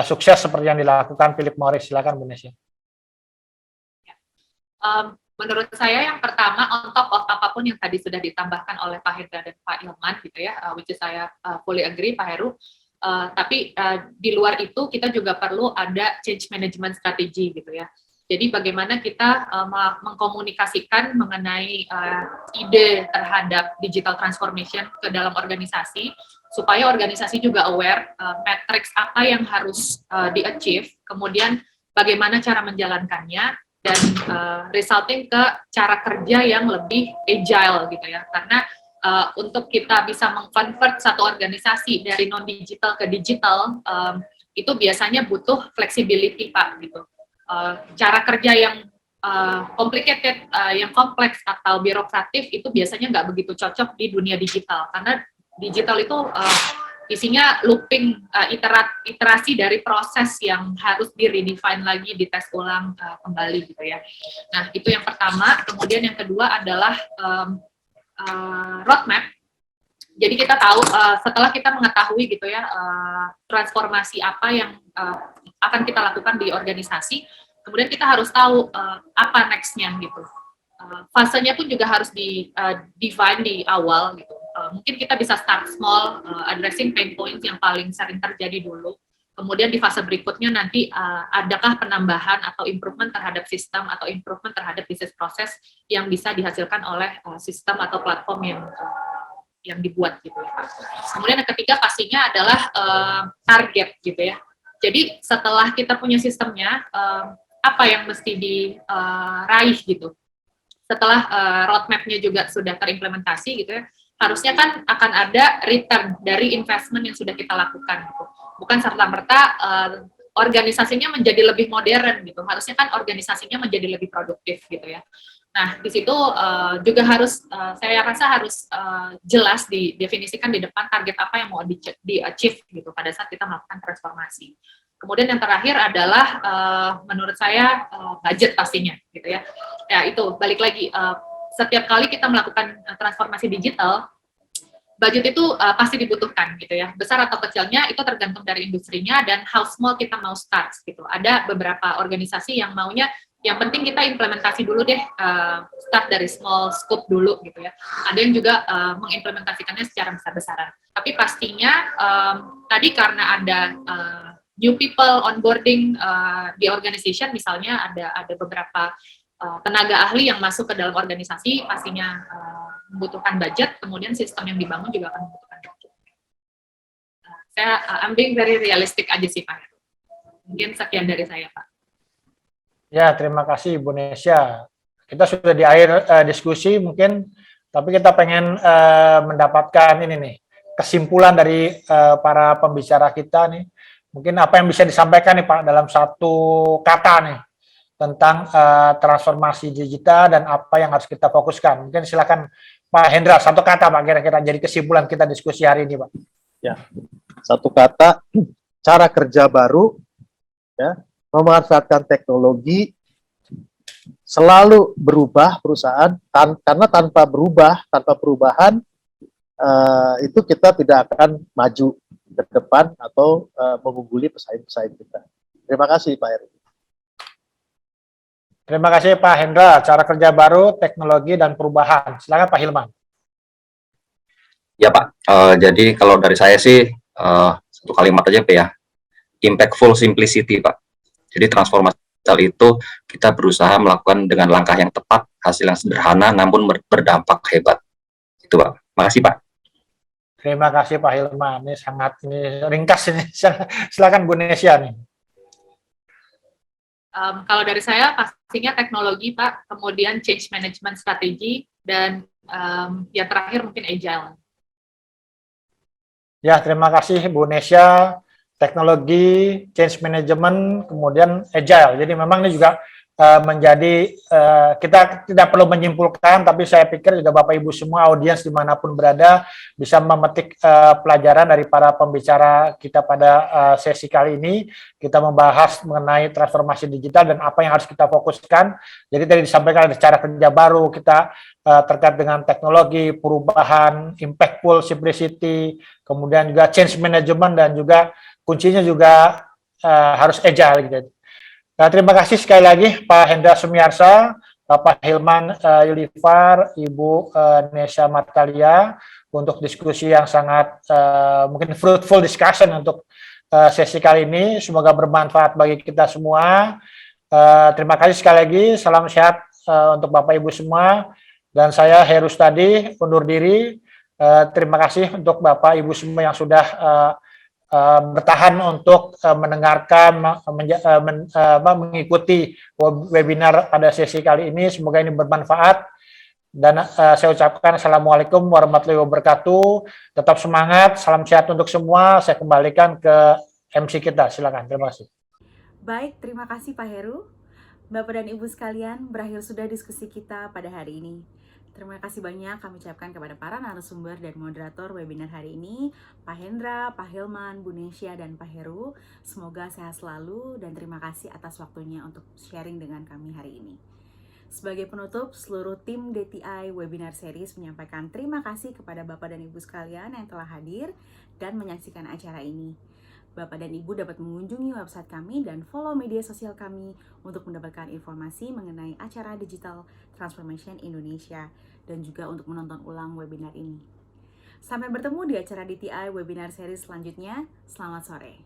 sukses seperti yang dilakukan Philip Morris. Silakan Bu Nesya. Menurut saya yang pertama, on top of apapun yang tadi sudah ditambahkan oleh Pak Hendra dan Pak Hilman gitu ya, which is saya fully agree Pak Heru, tapi di luar itu kita juga perlu ada change management strategy gitu ya. Jadi bagaimana kita mengkomunikasikan mengenai ide terhadap digital transformation ke dalam organisasi, supaya organisasi juga aware matrix apa yang harus di-achieve, kemudian bagaimana cara menjalankannya, dan resulting ke cara kerja yang lebih agile gitu ya. Karena untuk kita bisa mengkonvert satu organisasi dari non-digital ke digital, itu biasanya butuh flexibility Pak gitu. Cara kerja yang complicated, yang kompleks atau birokratif itu biasanya nggak begitu cocok di dunia digital. Karena digital itu isinya looping, iterasi dari proses yang harus di-redefine lagi, dites ulang kembali gitu ya. Nah, itu yang pertama. Kemudian yang kedua adalah roadmap. Jadi kita tahu setelah kita mengetahui gitu ya transformasi apa yang akan kita lakukan di organisasi, kemudian kita harus tahu apa next-nya gitu. Fasenya pun juga harus di-define di awal gitu. Mungkin kita bisa start small, addressing pain points yang paling sering terjadi dulu. Kemudian di fase berikutnya nanti adakah penambahan atau improvement terhadap sistem atau improvement terhadap bisnis proses yang bisa dihasilkan oleh sistem atau platform yang dibuat gitu ya. Kemudian yang ketiga pastinya adalah target gitu ya. Jadi setelah kita punya sistemnya, apa yang mesti diraih gitu. Setelah roadmap-nya juga sudah terimplementasi gitu ya, harusnya kan akan ada return dari investment yang sudah kita lakukan gitu. Bukan serta-merta organisasinya menjadi lebih modern gitu. Harusnya kan organisasinya menjadi lebih produktif gitu ya. Nah, di situ juga harus saya rasa harus jelas didefinisikan di depan target apa yang mau di-achieve gitu pada saat kita melakukan transformasi. Kemudian yang terakhir adalah menurut saya budget pastinya gitu ya. Ya itu balik lagi setiap kali kita melakukan transformasi digital, budget itu pasti dibutuhkan gitu ya. Besar atau kecilnya itu tergantung dari industrinya dan how small kita mau start gitu. Ada beberapa organisasi yang maunya yang penting kita implementasi dulu deh, start dari small scope dulu gitu ya. Ada yang juga mengimplementasikannya secara besar-besaran. Tapi pastinya tadi karena ada new people onboarding di organization, misalnya ada beberapa tenaga ahli yang masuk ke dalam organisasi, pastinya membutuhkan budget, kemudian sistem yang dibangun juga akan membutuhkan budget. I'm being very realistic aja sih Pak. Mungkin sekian dari saya Pak. Ya, terima kasih Bu Nesya. Kita sudah di akhir diskusi mungkin, tapi kita pengen mendapatkan ini nih, kesimpulan dari para pembicara kita nih. Mungkin apa yang bisa disampaikan nih Pak dalam satu kata nih tentang transformasi digital dan apa yang harus kita fokuskan. Mungkin silakan Pak Hendra, satu kata Pak kira-kira jadi kesimpulan kita diskusi hari ini Pak. Ya, satu kata, cara kerja baru, ya, memanfaatkan teknologi, selalu berubah perusahaan, karena tanpa perubahan itu kita tidak akan maju ke depan atau mengungguli pesaing-pesaing kita. Terima kasih Pak Heru. Terima kasih Pak Hendra, cara kerja baru, teknologi, dan perubahan. Silakan Pak Hilman. Ya Pak, jadi kalau dari saya sih satu kalimat aja Pak ya, impactful simplicity Pak. Jadi transformasi digital itu kita berusaha melakukan dengan langkah yang tepat, hasil yang sederhana namun berdampak hebat. Itu Pak. Makasih Pak. Terima kasih Pak Hilman. Ini sangat ringkas ini. Silakan Bu Nesya nih. Kalau dari saya pastinya teknologi Pak, kemudian change management strategi, dan yang terakhir mungkin agile. Ya, terima kasih Bu Nesya. Teknologi, change management, kemudian agile. Jadi memang ini juga menjadi, kita tidak perlu menyimpulkan, tapi saya pikir juga Bapak Ibu semua audiens dimanapun berada bisa memetik pelajaran dari para pembicara kita pada sesi kali ini. Kita membahas mengenai transformasi digital dan apa yang harus kita fokuskan. Jadi tadi disampaikan ada cara kerja baru, kita terkait dengan teknologi, perubahan, impactful, simplicity, kemudian juga change management, dan juga kuncinya juga harus agile gitu. Nah, terima kasih sekali lagi Pak Hendra Sumiarsa, Bapak Hilman Yulifar, Ibu Nesya Martalia untuk diskusi yang sangat mungkin fruitful discussion untuk sesi kali ini. Semoga bermanfaat bagi kita semua. Terima kasih sekali lagi. Salam sehat untuk Bapak Ibu semua. Dan saya Heru Stadi undur diri. Terima kasih untuk Bapak Ibu semua yang sudah bertahan untuk mendengarkan, mengikuti webinar pada sesi kali ini. Semoga ini bermanfaat. Dan saya ucapkan Assalamualaikum warahmatullahi wabarakatuh. Tetap semangat, salam sehat untuk semua. Saya kembalikan ke MC kita. Silakan, terima kasih. Baik, terima kasih Pak Heru. Bapak dan Ibu sekalian, berakhir sudah diskusi kita pada hari ini. Terima kasih banyak kami ucapkan kepada para narasumber dan moderator webinar hari ini, Pak Hendra, Pak Hilman, Bu Nesya, dan Pak Heru. Semoga sehat selalu dan terima kasih atas waktunya untuk sharing dengan kami hari ini. Sebagai penutup, seluruh tim DTI Webinar Series menyampaikan terima kasih kepada Bapak dan Ibu sekalian yang telah hadir dan menyaksikan acara ini. Bapak dan Ibu dapat mengunjungi website kami dan follow media sosial kami untuk mendapatkan informasi mengenai acara Digital Transformation Indonesia dan juga untuk menonton ulang webinar ini. Sampai bertemu di acara DTI Webinar Series selanjutnya. Selamat sore.